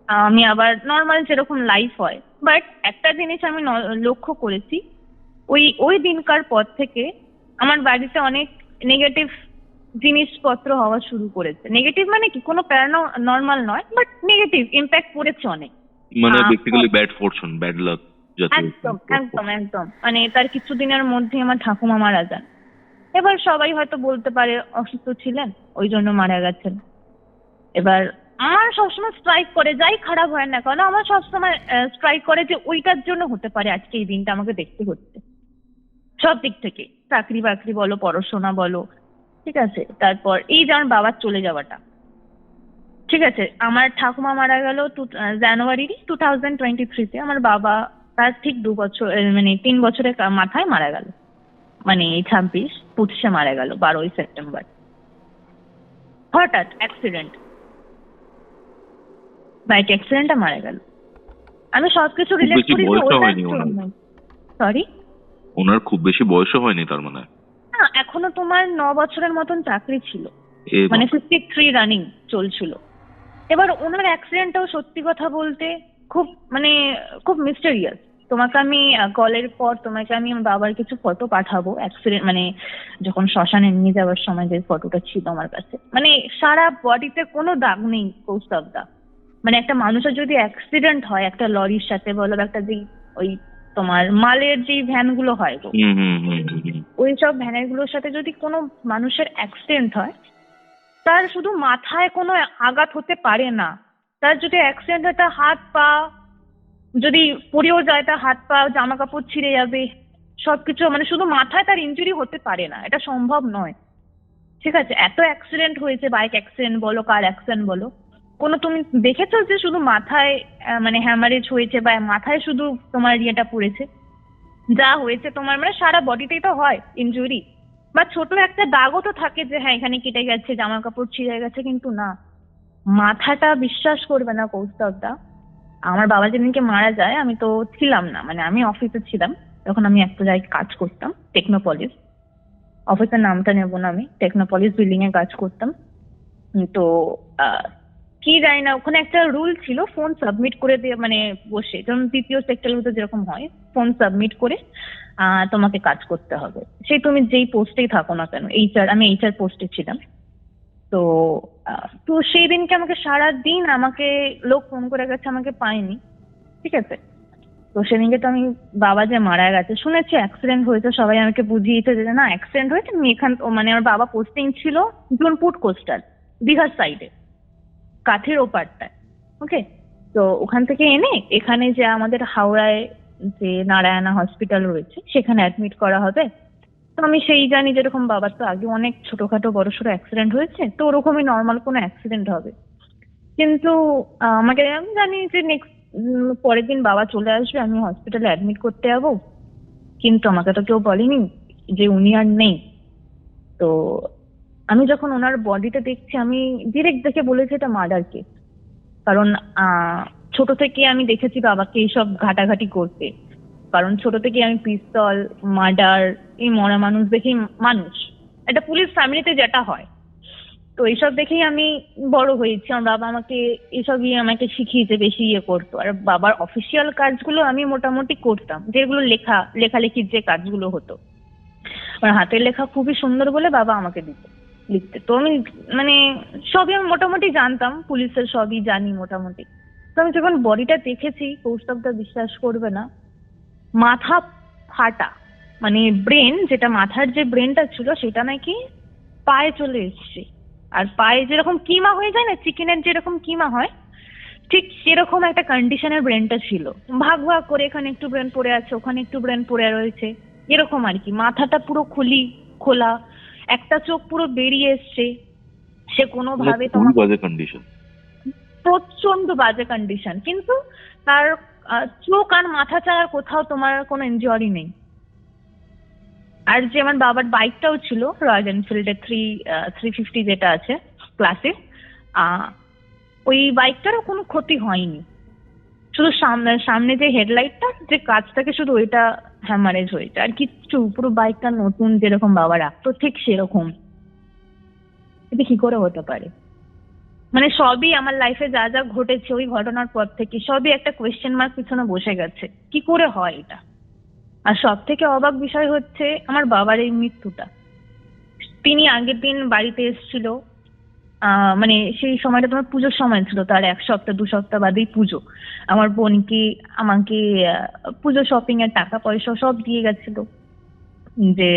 আমি আবার নর্মাল যেরকম লাইফ হয়, বাট একটা জিনিস আমি লক্ষ্য করেছি, ওই দিনকার পর থেকে আমার বাড়িতে অনেক নেগেটিভ জিনিসপত্র হওয়া শুরু করেছে। নেগেটিভ মানে কি, কোনো প্যারানর্মাল নয়, বাট নেগেটিভ ইম্প্যাক্ট পড়েছে অনেক, মানে basically bad Fortune, bad luck. একদম একদম একদম, মানে তার কিছুদিনের মধ্যে আমার ঠাকুমা মারা যান। এবার সবাই হয়তো বলতে পারে অসুস্থ ছিলেন ওই জন্য মারা গেছেন। এবার আমার সবসময় স্ট্রাইক করে, যাই খারাপ হয় না কেন, আমার সবসময় স্ট্রাইক করে যে ওইটার জন্য হতে পারে আজকে এই দিনটা আমাকে দেখতে হচ্ছে, সব দিক থেকে, চাকরি বাকরি বলো, পড়াশোনা বলো, ঠিক আছে। তারপর এই যে আমার বাবার চলে যাওয়াটা, ঠিক আছে, আমার ঠাকুমা মারা গেল জানুয়ারি 2023-তে। আমার বাবা তার ঠিক 2 বছর মানে 3 বছরের মাথায় মারা গেল, মানে এই 25 মারা গেল 12ই সেপ্টেম্বর, হঠাৎ অ্যাক্সিডেন্ট, বাইক অ্যাক্সিডেন্টে মারা গেল। আমি সবকিছু খুব রিলেট বেশি করি যে বয়সও ওটা হয়নি ওনার। সরি, ওনার খুব বেশি বয়সও হয়নি তার মানে। না এখনো তোমার 9 বছরের মতন চাকরি ছিল, এ মানে বাবা। 53 রানিং চলছিল। এবার ওনার অ্যাক্সিডেন্টটাও সত্যি কথা বলতে খুব মানে খুব মিস্টেরিয়াস। তোমাকে আমি কলের পর তোমাকে আমি আমার বাবার কিছু ফটো পাঠাবো অ্যাক্সিডেন্ট, মানে যখন শ্মশানে নিয়ে যাওয়ার সময় যে ফটোটা ছিল আমার কাছে, মানে সারা বডিতে কোনো দাগ নেই কৌস্তব দা। মানে একটা মানুষের যদি অ্যাক্সিডেন্ট হয় একটা লরির সাথে বলো বা একটা যে ওই তোমার মালের যে ভ্যানগুলো হয় গো, হুম হুম হুম হুম হুম। ওই সব ভ্যানের সাথে যদি কোনো মানুষের অ্যাক্সিডেন্ট হয়, তার শুধু মাথায় কোনো আঘাত হতে পারে না, তার যদি অ্যাক্সিডেন্ট হয় তার হাত পা যদি পড়েও যায়, তার হাত পা জামা কাপড় ছিঁড়ে যাবে, সবকিছু, মানে শুধু মাথায় তার ইনজুরি হতে পারে না, এটা সম্ভব নয়। ঠিক আছে, এত অ্যাক্সিডেন্ট হয়েছে, বাইক অ্যাক্সিডেন্ট বলো কার অ্যাক্সিডেন্ট বলো, কোনো তুমি দেখেছো যে শুধু মাথায় মানে হ্যামারেজ হয়েছে বা মাথায় শুধু তোমার ইয়েটা পড়েছে? যা হয়েছে তোমার মানে সারা বডিতেই তো হয় ইনজুরি, বা ছোট একটা দাগও তো থাকে যে হ্যাঁ এখানে কেটে গেছে, জামা কাপড় ছিঁড়ে গেছে, কিন্তু না, মাথাটা বিশ্বাস করবে না কৌস্তবদা। আমার বাবা যেদিনকে মারা যায় আমি তো ছিলাম না, মানে আমি অফিসে ছিলাম তখন, আমি একটা জায়গায় কাজ করতাম, টেকনোপলিস, অফিসের নামটা নেবো না, আমি টেকনোপলিস বিল্ডিং এ কাজ করতাম। তো কি জানি না, ওখানে একটা রুল ছিল ফোন সাবমিট করে দিয়ে, মানে বসে যেমন তৃতীয় সেক্টরগুলোতে যেরকম হয়, ফোন সাবমিট করে তোমাকে কাজ করতে হবে, সেই তুমি যেই পোস্টেই থাকো না কেন। আমি এইচআর পোস্টে ছিলাম। তো তো সেই দিনকে আমাকে সারা দিন আমাকে লোক ফোন করে গেছে, আমাকে পাইনি। ঠিক আছে, তো সেদিনকে তো আমি, বাবা যে মারা গেছে শুনেছি অ্যাক্সিডেন্ট হয়েছে, সবাই আমাকে বুঝিয়েছে যে না অ্যাক্সিডেন্ট হয়েছে, আমি মানে আমার বাবা পোস্টিং ছিল জুনপুট কোস্টাল, দীঘার সাইডে, কাঠের ওপারটায়। ওকে, তো ওখান থেকে এনে এখানে যে আমাদের হাওড়ায় যে নারায়ণা হসপিটাল রয়েছে সেখানে অ্যাডমিট করা হবে। তো আমি সেই জানি যেরকম বাবার তো আগে অনেক ছোটখাটো বড়সড় অ্যাক্সিডেন্ট হয়েছে, তো ওরকমই নর্মাল কোনো অ্যাক্সিডেন্ট হবে। কিন্তু আমাকে, আমি জানি যে নেক্সট পরের দিন বাবা চলে আসবে, আমি হসপিটালে অ্যাডমিট করতে যাবো, কিন্তু আমাকে তো কেউ বলেনি যে উনি আর নেই। তো আমি যখন ওনার বডিটা দেখছি আমি ডিরেক্ট দেখে বলেছি এটা মার্ডার কেস। কারণ ছোট থেকে আমি দেখেছি বাবাকে এইসব ঘাটাঘাটি করতে, কারণ ছোট থেকে আমি পিস্তল, মার্ডার, এই মরা মানুষ দেখেই মানুষ, এটা পুলিশ ফ্যামিলিতে যেটা হয়, তো এইসব দেখেই আমি বড় হয়েছি। আমার বাবা আমাকে এইসবই আমাকে শিখিয়েছে, বেশি ইয়ে করতো। আর বাবার অফিসিয়াল কাজগুলো আমি মোটামুটি করতাম, যেগুলো লেখালেখির যে কাজগুলো হতো, আমার হাতের লেখা খুবই সুন্দর বলে বাবা আমাকে দিত লিখতে। তো আমি মানে সবই আমি মোটামুটি জানতাম, পুলিশের সবই জানি মোটামুটি। তো আমি যখন বডিটা দেখেছি কৌস্তবটা বিশ্বাস করবে না, মাথা ফাটা, মানে ব্রেন, যেটা মাথার যে ব্রেনটা ছিল সেটা নাকি পায়ে চলে এসছে। আর পায়ে যেরকম কিমা হয়ে যায় না, চিকেনের যেরকম কিমা হয়, ঠিক সেরকম একটা কন্ডিশনের ব্রেনটা ছিল, ভাগ ভাগ করে, এখানে একটু ব্রেন পড়ে আছে, ওখানে একটু ব্রেন পড়ে রয়েছে, এরকম আর কি। মাথাটা পুরো খোলা, একটা চোখ পুরো বেরিয়ে এসছে। সে কোনোভাবে খুবই তোমার বাজে কন্ডিশন। প্রচন্ড বাজে কন্ডিশন, কিন্তু তার চোখ আর মাথা ছাড়া কোথাও তোমার কোনো ইনজুরি নেই। আর যে আমার বাবার বাইকটাও ছিল রয়্যাল এনফিল্ডের 350 যেটা আছে ক্লাসিক, ওই বাইকটারও কোনো ক্ষতি হয়নি, শুধু সামনে যে হেডলাইটটা যে কাজ থাকে শুধু ওইটা হ্যামারেজ হয়েছে, আর কিচ্ছু, পুরো বাইকটা নতুন যেরকম বাবা রাখতো ঠিক সেরকম। এটা কি করে হতে পারে? মানে সবই আমার লাইফে যা যা ঘটেছে ওই ঘটনার পর থেকে সবই একটা কোয়েশ্চেন মার্ক পিছনে বসে গেছে, কি করে হয় এটা। আর সব থেকে অবাক বিষয় হচ্ছে আমার বাবার এই মৃত্যুটা। তিনি আগের দিন বাড়িতে এসেছিল, মানে সেই সময়টা তোমার পুজোর সময় ছিল, তার 1 সপ্তাহ 2 সপ্তাহ বাদেই পুজো। আমার বোনকে আমাকে পুজো শপিং এর টাকা পয়সা সব দিয়ে গেছিল, যে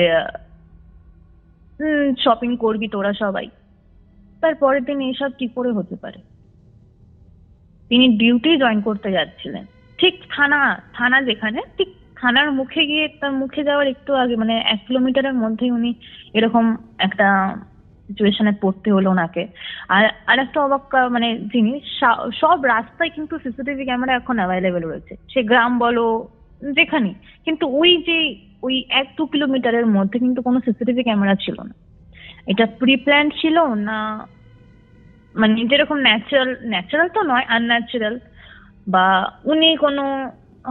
শপিং করবি তোরা সবাই। তারপরের দিন এইসব কি করে হতে পারে? তিনি ডিউটি জয়েন করতে যাচ্ছিলেন, ঠিক থানা যেখানে, ঠিক থানার মুখে গিয়ে, তার মুখে যাওয়ার একটু আগে, মানে 1 কিলোমিটারের মধ্যেই উনি এরকম একটা সিচুয়েশনে পড়তে হলো ওনাকে। আর একটা অবাক মানে জিনিস, সব রাস্তায় কিন্তু সিসিটিভি ক্যামেরা এখন অ্যাভেলেবেল রয়েছে, সে গ্রাম বলো যেখানে, কিন্তু ওই 1-2 কিলোমিটারের মধ্যে কিন্তু কোনো সিসিটিভি ক্যামেরা ছিল না। এটা প্রি প্ল্যান ছিল না, মানে যেরকম ন্যাচারাল তো নয়, আনন্যাচারাল, বা উনি কোনো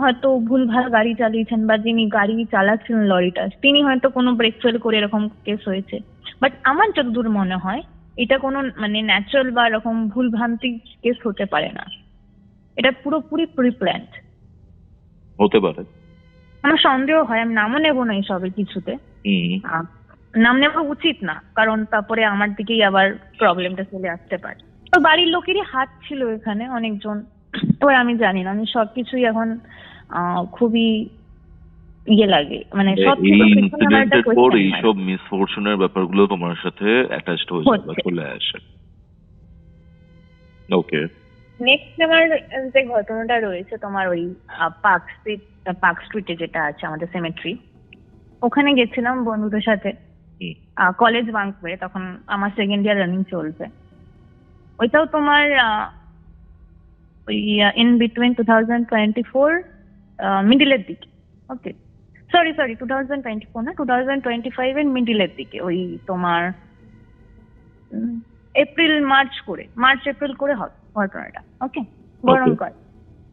হয়তো ভুলভাল গাড়ি চালিয়েছেন, বা যিনি গাড়ি চালাচ্ছিলেন লরিটা তিনি হয়তো কোনো ব্রেক ফেল করে এরকম কেস হয়েছে। বাট আমার যতদূর মনে হয় এটা কোনো মানে ন্যাচারাল বা এরকম ভুল ভ্রান্তি কেস হতে পারে না, এটা পুরোপুরি প্রি প্ল্যান্ড। হতে পারে, আমার সন্দেহ হয়, আমি নামও নেবো না এইসবের কিছুতে, নাম নেওয়া উচিত না, কারণ তারপরে আমার দিকেই আবার প্রবলেমটা চলে আসতে পারে। তো বাড়ির লোকেরই হাত ছিল এখানে অনেকজন, এবার আমি জানি না, আমি সবকিছুই এখন খুবই ইয়ে লাগে, মানে এই সবকিছু ইনসিডেন্টের পর এইসব মিসফরচুনের ব্যাপারগুলো তোমার সাথে অ্যাটাচড হয়ে যায় বা হচ্ছে। চলে আসে। ওকে, নেক্সট আমার যে ঘটনাটা রয়েছে তোমার ওই পার্ক স্ট্রিটে যেটা আছে আমাদের সেমেট্রি, ওখানে গেছিলাম বন্ধুদের সাথে কলেজ বাঙ্ক করে, তখন আমার সেকেন্ড ইয়ার রানিং চলছে। ওইটাও তোমার ওই ইন বিটুইন 2024 মিডিলের দিকে। ওকে, সরি 2024 না, 2025 এর মিডিলের দিকে, ওই তোমার মার্চ এপ্রিল করে হবে ঘটনাটা। ওকে, গরমকাল।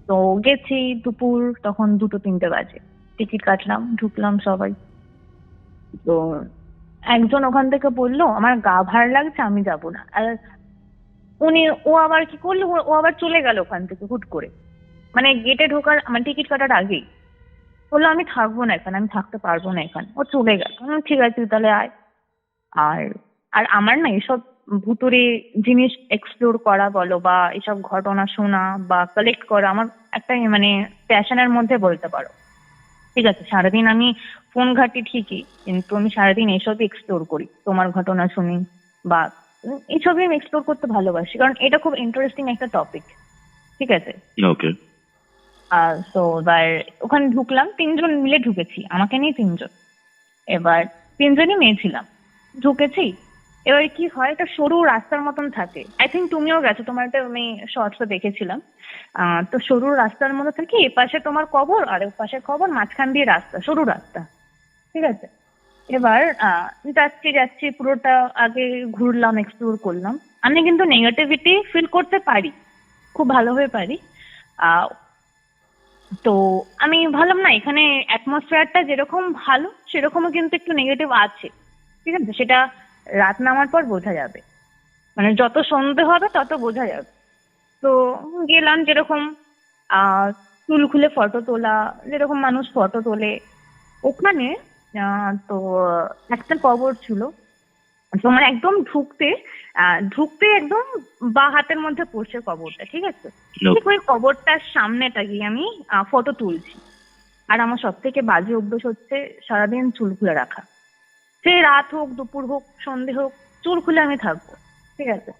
তো গেছি দুপুর তখন 2-3টে বাজে, টিকিট কাটলাম, ঢুকলাম সবাই। তো একজন ওখান থেকে বললো আমার গা ভার লাগছে, আমি যাব না। আর ও আবার কি করলো, ও আবার চলে গেল ওখান থেকে হুট করে, মানে গেটে ঢোকার মানে টিকিট কাটার আগেই বললো আমি থাকবো না এখানে, আমি থাকতে পারবো না এখানে। ও চলে গেল। ঠিক আছে তুই তাহলে আয়। আর আর আমার না এসব ভুতুরে জিনিস এক্সপ্লোর করা বলো বা এসব ঘটনা শোনা বা কালেক্ট করা আমার একটা মানে প্যাশনের মধ্যে বলতে পারো। ঠিক আছে, সারাদিন আমি ফোন ঘাঁটি ঠিকই, কিন্তু আমি সারাদিন এসবই এক্সপ্লোর করি, তোমার ঘটনা শুনি বা এইসবই আমি এক্সপ্লোর করতে ভালোবাসি, কারণ এটা খুব ইন্টারেস্টিং একটা টপিক। ঠিক আছে, ওকে, তো এবার ওখানে ঢুকলাম, 3জন মিলে ঢুকেছি, আমাকে নিয়ে 3জন। এবার 3জনই মেয়ে ছিলাম, ঢুকেছি। এবার কি হয়, একটা সরু রাস্তার মতন থাকে, আই থিঙ্ক তুমিও গেছো, তোমার একটা আমি শর্টসে দেখেছিলাম। তো সরু রাস্তার মধ্যে থাকে, এপাশে তোমার কবর আর ওপাশে কবর, মাঝখান দিয়ে রাস্তা, সরু রাস্তা। ঠিক আছে, এবার যাচ্ছি পুরোটা আগে ঘুরলাম, এক্সপ্লোর করলাম। আমি কিন্তু নেগেটিভিটি ফিল করতে পারি, খুব ভালোভাবে পারি। তো আমি ভাবলাম না, এখানে অ্যাটমসফিয়ারটা যেরকম ভালো সেরকমও কিন্তু একটু নেগেটিভ আছে। ঠিক আছে, সেটা রাত নামার পর বোঝা যাবে, মানে যত সন্ধে হবে তত বোঝা যাবে। তো গেলাম, যেরকম চুল খুলে ফটো তোলা, যেরকম মানুষ ফটো তোলে ওখানে। তো একটা কবর ছিল, তোমার একদম ঢুকতে একদম বা হাতের মধ্যে পড়ছে কবরটা। ঠিক আছে, ঠিক ওই কবরটার সামনেটা গিয়ে আমি ফটো তুলছি। আর আমার সব থেকে বাজে অভ্যেস হচ্ছে সারাদিন চুল খুলে রাখা, সে রাত হোক, দুপুর হোক, সন্ধে হোক, চুল খুলে আমি থাকবো। ঠিক আছে,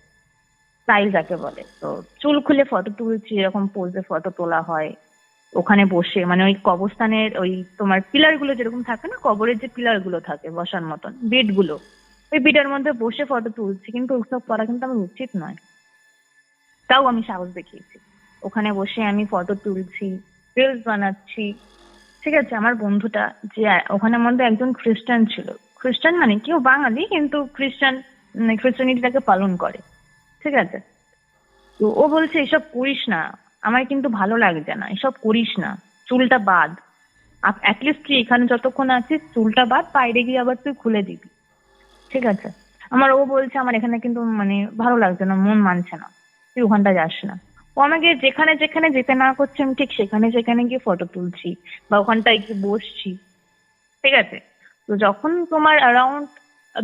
স্টাইল যাকে বলে। তো চুল খুলে ফটো তুলছি, এরকম পোজে ফটো তোলা হয় ওখানে বসে, মানে ওই কবরস্থানের ওই তোমার পিলার গুলো যেরকম থাকে না, কবরের যে পিলার গুলো থাকে বসার মতন, বেড গুলো, ওই বেডের মধ্যে বসে ফটো তুলছি। কিন্তু ওসব করা কিন্তু আমার উচিত নয়, তাও আমি সাহস দেখিয়েছি। ওখানে বসে আমি ফটো তুলছি, রিলস বানাচ্ছি। ঠিক আছে, আমার বন্ধুটা যে ওখানের মধ্যে একজন খ্রিস্টান ছিল, খ্রিস্টান মানে কেউ বাঙালি কিন্তু খ্রিস্টানিটিটাকে পালন করে। ঠিক আছে, তো ও বলছে এসব করিস না, আমার কিন্তু ভালো লাগছে না, এসব করিস না, চুলটা বাঁধ, অ্যাটলিস্ট তুই এখানে যতক্ষণ আছিস চুলটা বাঁধ, বাইরে গিয়ে আবার তুই খুলে দিবি। ঠিক আছে, ও বলছে আমার এখানে কিন্তু মানে ভালো লাগছে না, মন মানছে না, তুই ওখানটা যাস না। ও আমাকে যেখানে যেখানে যেতে না করছে আমি ঠিক সেখানে সেখানে গিয়ে ফটো তুলছি বা ওখানটায় গিয়ে বসছি। ঠিক আছে, তো যখন তোমার অ্যারাউন্ড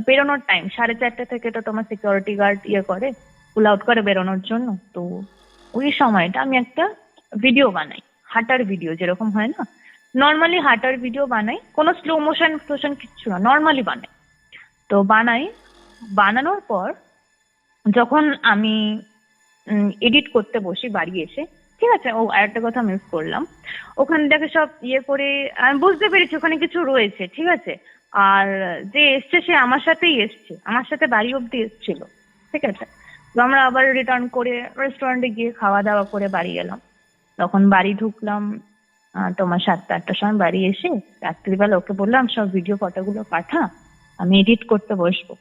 বেরোনোর টাইম 4:30 থেকে তো তোমার সিকিউরিটি গার্ড করে, পুল আউট করে বেরোনোর জন্য। তো ওই সময়টা আমি একটা ভিডিও বানাই, হাঁটার ভিডিও যেরকম হয় না, নর্মালি হাঁটার ভিডিও বানাই, কোনো স্লো মোশন কিচ্ছু না, নর্মালি বানাই। তো বানানোর পর যখন আমি এডিট করতে বসি বাড়ি এসে, ঠিক আছে, আরেকটা কথা মিস করলাম, ওখান থেকে সব করে আমি বুঝতে পেরেছি ওখানে কিছু রয়েছে। ঠিক আছে, আর যে এসছে সে আমার সাথেই এসছে, আমার সাথে বাড়ি অব্দি এসছিল, ঠিক আছে। তো আমরা আবার রিটার্ন করে রেস্টুরেন্টে গিয়ে খাওয়া দাওয়া করে বাড়ি গেলাম। তখন বাড়ি ঢুকলাম তোমার 7টা-8টার সময় বাড়ি এসে রাত্রিবেলা ওকে বললাম সব ভিডিও ফটোগুলো পাঠা, আমি এডিট করতে বসবো।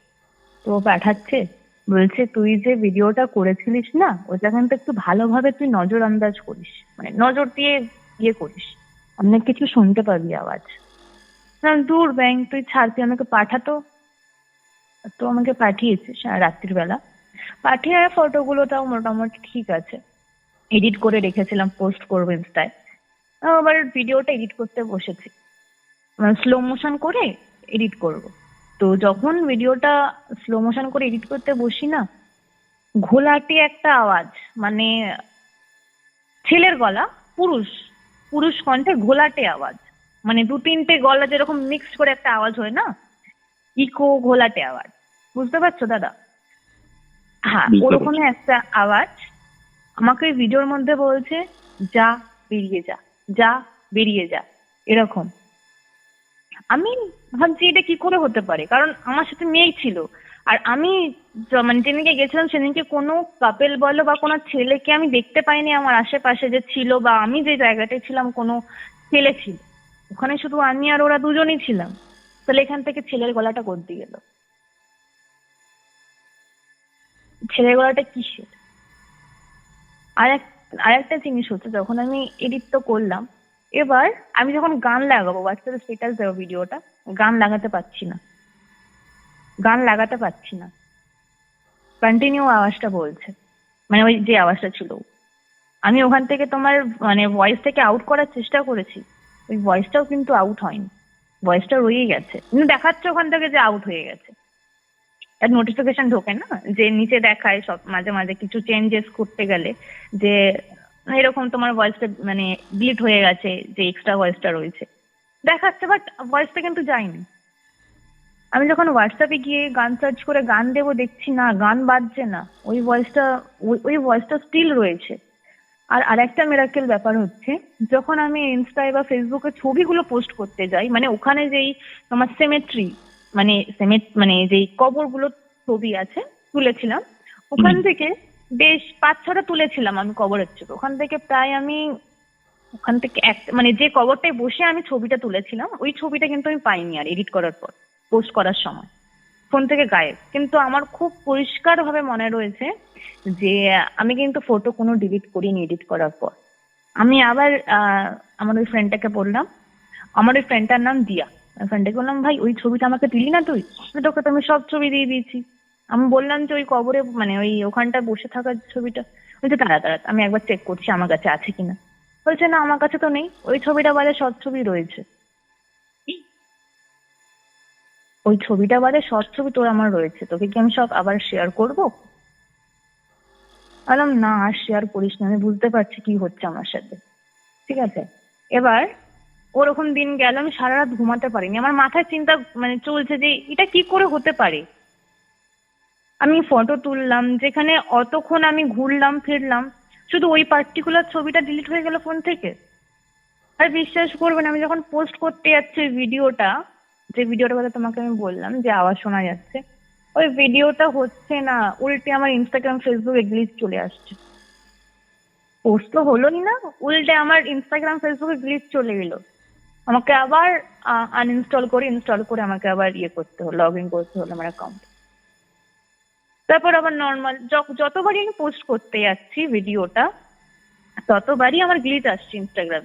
তো ও পাঠাচ্ছে, বলছে তুই যে ভিডিওটা করেছিলিস না ওটা কিন্তু একটু ভালোভাবে তুই নজর আন্দাজ করিস, মানে নজর দিয়ে ইয়ে করিস, অনেক কিছু শুনতে পাবি আওয়াজ। দূর ব্যাং, তুই ছাড়, তুই আমাকে পাঠাতো। তো আমাকে পাঠিয়েছে রাত্রিবেলা, পাঠিয়ে ফটোগুলোটাও মোটামুটি ঠিক আছে, এডিট করে রেখেছিলাম পোস্ট করবো ইনস্টায়। আবার ভিডিওটা এডিট করতে বসেছি, স্লো মোশন করে এডিট করব। তো যখন ভিডিওটা স্লো মোশন করে এডিট করতে বসি না, ঘোলাটে একটা আওয়াজ, মানে ছেলের গলা, পুরুষ পুরুষ কণ্ঠে ঘোলাটে আওয়াজ, মানে 2-3টে গলা যেরকম মিক্স করে একটা আওয়াজ হয় না, ইকো ঘোলাটে আওয়াজ, বুঝতে পারছো দাদা? হ্যাঁ, বুঝতে ওরকমই একটা আওয়াজ আমাকে ওই ভিডিওর মধ্যে বলছে, যা বেরিয়ে যা, যা বেরিয়ে যা, এরকম। আমি ভাবছি এটা কি করে হতে পারে, কারণ আমার সাথে মেয়ে ছিল, আর আমি মানে যেদিনকে গেছিলাম সেদিনকে কোনো কাপেল বলো বা কোনো ছেলেকে আমি দেখতে পাইনি আমার আশেপাশে যে ছিল, বা আমি যে জায়গাটায় ছিলাম কোনো ছেলে ছিল, ওখানে শুধু আমি আর ওরা দুজনই ছিলাম। তাহলে এখান থেকে ছেলের গলাটা করতে গেল, ছেলের গলাটা কিসের? আর আরেকটা জিনিস হচ্ছে, যখন আমি এডিট তো করলাম, এবার আমি যখন গান লাগাবো, হোয়াটসঅ্যাপে স্ট্যাটাস দেবো ভিডিওটা, গান লাগাতে পারছি না, গান লাগাতে পারছি না, কন্টিনিউ আওয়াজটা বলছে, মানে ওই যে আওয়াজটা ছিল। আমি ওখান থেকে তোমার মানে ভয়েস থেকে আউট করার চেষ্টা করেছি, ওই ভয়েসটাও কিন্তু আউট হয়নি, ভয়েসটা রয়েই গেছে, কিন্তু দেখাচ্ছে ওখান থেকে যে আউট হয়ে গেছে। এক নোটিফিকেশন ঢোকে না, যে নিচে দেখায় সব মাঝে মাঝে কিছু চেঞ্জেস করতে গেলে, যে এরকম তোমার ভয়েসটা মানে ডিলিট হয়ে গেছে, যে এক্সট্রা ভয়েসটা রয়েছে দেখাচ্ছে, বাট ভয়েসটা কিন্তু যায়নি। আমি যখন হোয়াটসঅ্যাপে গিয়ে গান সার্চ করে গান দেবো, দেখছি না, গান বাজছে না, ওই ভয়েসটা ওই ভয়েসটা স্টিল রয়েছে। আর আরেকটা মিরাকেল ব্যাপার হচ্ছে, যখন আমি ইনস্টায় বা ফেসবুকে ছবিগুলো পোস্ট করতে যাই, মানে ওখানে যেই তোমার সেমেট্রি, মানে যেই কবরগুলো ছবি আছে তুলেছিলাম, ওখান থেকে বেশ 5-6টা তুলেছিলাম আমি কবরের ছবি। ওখান থেকে প্রায় আমি ওখান থেকে মানে যে কবরটায় বসে আমি ছবিটা তুলেছিলাম, ওই ছবিটা কিন্তু আমি পাইনি আর এডিট করার পর, পোস্ট করার সময় ফোন থেকে গায়েব। কিন্তু আমার খুব পরিষ্কার ভাবে মনে রয়েছে যে আমি কিন্তু ফটো কোনো ডিলিট করিনি এডিট করার পর। আমি আবার আমার ওই ফ্রেন্ডটাকে বললাম, আমার ওই ফ্রেন্ডটার নাম দিয়া, ফ্রেন্ডটাকে বললাম, ভাই ওই ছবিটা আমাকে দিলি না তুই? তোকে তো আমি সব ছবি দিয়ে দিয়েছি। আমি বললাম যে ওই কবরে মানে ওই ওখানটা বসে থাকার ছবিটা, বলছে তাড়া তাড়া আমি একবার চেক করছি আমার কাছে আছে কিনা। বলছে না আমার কাছে তো নেই, ওই ছবিটা বাদে সব ছবি রয়েছে, ওই ছবিটা বাদে সব ছবি তোর আমার রয়েছে, তোকে কি আমি সব আবার শেয়ার করবো? বললাম না আর শেয়ার করিস না, আমি বুঝতে পারছি কি হচ্ছে আমার সাথে, ঠিক আছে। এবার ওরকম দিন গেল, আমি সারা রাত ঘুমাতে পারিনি, আমার মাথায় চিন্তা মানে চলছে যে এটা কি করে হতে পারে। আমি ফটো তুললাম, যেখানে অতক্ষণ আমি ঘুরলাম ফিরলাম, শুধু ওই পার্টিকুলার ছবিটা ডিলিট হয়ে গেল ফোন থেকে। আর বিশ্বাস করবেন, আমি যখন পোস্ট করতে যাচ্ছি ভিডিওটা, যে ভিডিওটার কথা তোমাকে আমি বললাম যে আওয়াজ শোনা যাচ্ছে, ওই ভিডিওটা হচ্ছে না, উল্টে আমার ইনস্টাগ্রাম ফেসবুক গ্লিচ চলে আসছে। পোস্ট তো হলোই না, উল্টে আমার ইনস্টাগ্রাম ফেসবুকে গ্লিচ চলে গেলো। আমাকে আবার আনইনস্টল করে ইনস্টল করে আমাকে আবার ইয়ে করতে হলো, লগ ইন করতে হলো আমার অ্যাকাউন্ট। তারপর আবার নর্মাল যতবারই আমি পোস্ট করতে যাচ্ছি ভিডিওটা, ততবারই আমার গ্লিচ আসছে ইনস্টাগ্রাম,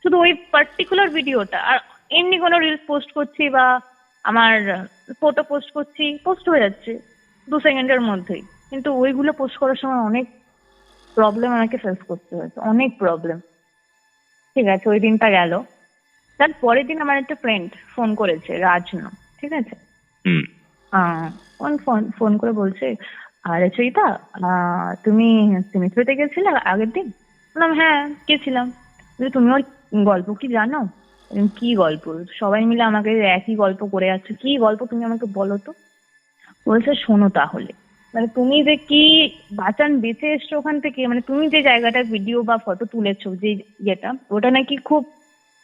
শুধু ওই পার্টিকুলার ভিডিওটা। আর এমনি কোনো রিলস পোস্ট করছি বা আমার ফটো পোস্ট করছি, পোস্ট হয়ে যাচ্ছে 2 সেকেন্ডের মধ্যেই, কিন্তু ওইগুলো পোস্ট করার সময় অনেক প্রবলেম আমাকে ফেস করতে হয়েছে, অনেক প্রবলেম। ঠিক আছে, ওই দিনটা গেল। তার পরের দিন আমার একটা ফ্রেন্ড ফোন করেছে, রাজ নাম, ঠিক আছে। ফোন করে বলছে, আরে চৈতা তুমি সিমিত্রিতে গেছিলে আগের দিন? বললাম হ্যাঁ গেছিলাম। তুমি ওর গল্প কি জানো? কি গল্প? সবাই মিলে আমাকে একই গল্প করে যাচ্ছে, কি গল্প তুমি আমাকে বলো তো। বলছে শোনো তাহলে, মানে তুমি যে কি বাঁচান বেঁচে এসছো ওখান থেকে, মানে তুমি যে জায়গাটা ভিডিও বা ফটো তুলেছো, যে ইয়েটা, ওটা নাকি খুব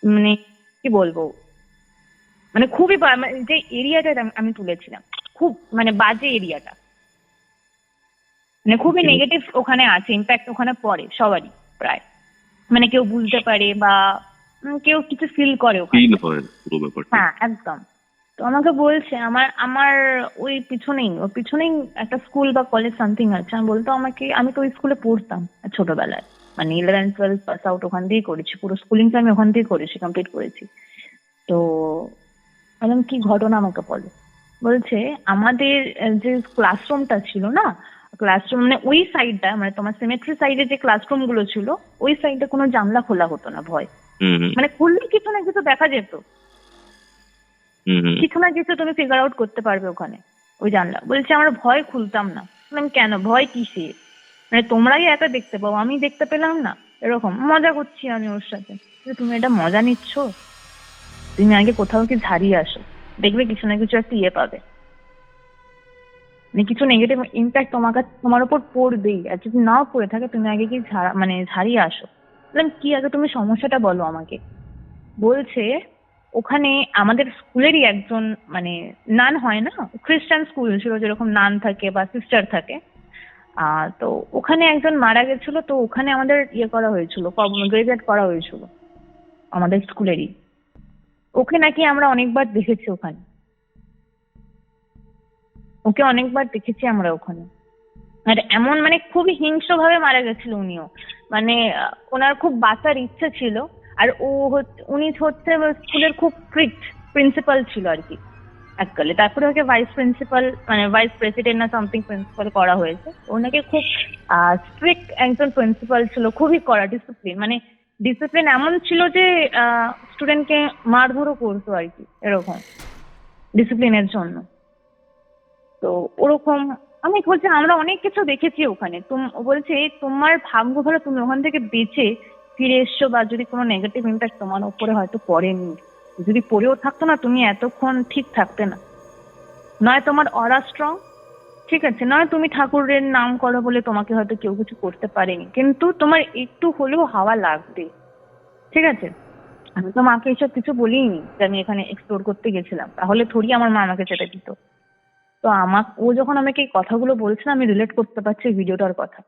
মানে কি বলবো, মানে খুবই মানে যে এরিয়াটা আমি তুলেছিলাম খুব মানে বাজে এরিয়াটা, মানে খুবই নেগেটিভ ওখানে আছে, ইনফ্যাক্ট ওখানে পড়ে সবারই প্রায়, মানে কেউ বুঝতে পারে বা কেউ কিছু ফিল করে ওখানে। ফিল হয় পুরো ব্যাপারটা। হ্যাঁ একদম। তো আমাকে বলছে আমার ওই পিছনেই একটা স্কুল বা কলেজ সামথিং আছে, আমি বলতো আমাকে, আমি তো ওই স্কুলে পড়তাম ছোটবেলায়, মানে 11-12 পাস আউট ওখান দিয়েই করেছি, পুরো স্কুলিংটা আমি ওখান দিয়ে করেছি, কমপ্লিট করেছি। তো বললাম কি ঘটনা আমাকে বলো। বলছে আমাদের যে ক্লাসরুমটা ছিল না, ক্লাসরুম মানে ওই সাইডটা, মানে তোমার সিমেট্রি সাইডে যে ক্লাসরুম গুলো ছিল ওই সাইডে কোনো জানলা খোলা হতো না, ভয়, মানে খুললে কিছু না কিছু দেখা যেত, কিছু না কিছু তুমি ফিগার আউট করতে পারবে ওখানে ওই জানলা। বলছে আমরা ভয় খুলতাম না। বললাম কেন, ভয় কিসে, মানে তোমরাই একা দেখতে পাও আমি দেখতে পেলাম না, এরকম মজা করছি আমি ওর সাথে। তুমি এটা মজা নিচ্ছ, তুমি আগে কোথাও কি ঝাড়িয়ে আসো, দেখবে কিছু না কিছু একটা পাবে, মানে কিছু নেগেটিভ ইম্প্যাক্ট তোমার উপর পড়বেই, আর যদি নাও পড়ে থাকে তুমি আগে কি ঝাড়িয়ে আসো। বললাম কি আগে তুমি সমস্যাটা বলো আমাকে। বলছে ওখানে আমাদের স্কুলেরই একজন, মানে নান হয় না, খ্রিস্টান স্কুল ছিল যেরকম নান থাকে বা সিস্টার থাকে, তো ওখানে একজন মারা গেছিল, তো ওখানে আমাদের করা হয়েছিল, গ্রেজুয়েট করা হয়েছিল আমাদের স্কুলেরই। ওকে নাকি আমরা অনেকবার দেখেছি ওখানে, ওকে অনেকবার দেখেছি আমরা ওখানে, আর এমন মানে খুবই হিংস্র ভাবে মারা গেছিল উনিও, মানে ওনার খুব বাঁচার ইচ্ছে ছিল, আর উনি হচ্ছে স্কুলের খুব স্ট্রিক্ট প্রিন্সিপাল ছিল আর কি এককালে, তারপরে ওকে ভাইস প্রিন্সিপাল মানে ভাইস প্রেসিডেন্ট না সামথিং প্রিন্সিপাল করা হয়েছে। ওনাকে খুব স্ট্রিক্ট একজন প্রিন্সিপাল ছিল, খুবই কড়া ডিসিপ্লিন, মানে ডিসিপ্লিন এমন ছিল যে স্টুডেন্টকে মারধরও করতো আর কি, এরকম ডিসিপ্লিনের জন্য। তো ওরকম আমি বলছি আমরা অনেক কিছু দেখেছি ওখানে, বলছে তোমার ভাগ্য ভালো তুমি ওখান থেকে বেঁচে ফিরে এসছো, বা যদি কোনো নেগেটিভ ইম্প্যাক্ট তোমার উপরে হয়তো পড়েনি, যদি পড়েও থাকতো না তুমি এতক্ষণ ঠিক থাকতে না, নয় তোমার অরা স্ট্রং, ঠিক আছে, নয় তুমি ঠাকুরের নাম করো বলে তোমাকে হয়তো কেউ কিছু করতে পারেনি, কিন্তু তোমার একটু হলেও হাওয়া লাগবে, ঠিক আছে। আমি তো মাকে এসব কিছু বলিনি যে আমি এখানে এক্সপ্লোর করতে গেছিলাম, তাহলে থোড়ি আমার মা আমাকে যেতে দিত। তো ও যখন আমাকে এই কথাগুলো বলছে আমি রিলেট করতে পারছি ভিডিওটার কথা,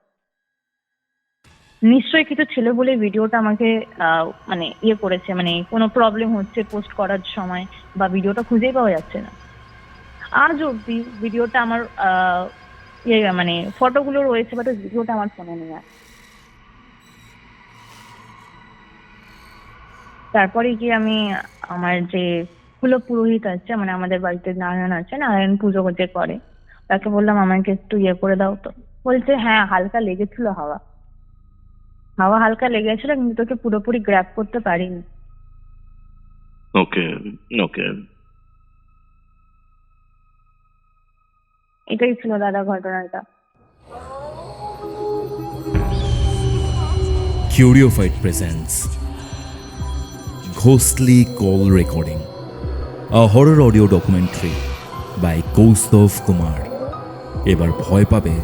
নিশ্চয়ই কিছু ছিল বলে ভিডিওটা আমাকে মানে করেছে, মানে কোনো প্রবলেম হচ্ছে পোস্ট করার সময়, বা ভিডিওটা খুঁজেই পাওয়া যাচ্ছে না আজ অব্দি। ভিডিওটা আমার মানে ফটোগুলো রয়েছে, বাট ভিডিওটা আমার ফোনে নেই আর। তারপরে কি আমি আমার যে পুরোহিত আছে, মানে আমাদের বাড়িতে নারায়ণ আছে, নারায়ণ পুজো যে করে, তাকে বললাম আমাকে একটু করে দাও তো। বলছে হ্যাঁ হালকা লেগেছিল, হাওয়া হালকা লেগেছিল, কিন্তু তোকে পুরোপুরি গ্র্যাব করতে পারিনি। ওকে ওকে, এটাই ছিল দাদা ঘটনাটা। Curiofite presents Ghostly Call Recording, a horror audio documentary by Kaustav Kumar. এবার ভয় পাবে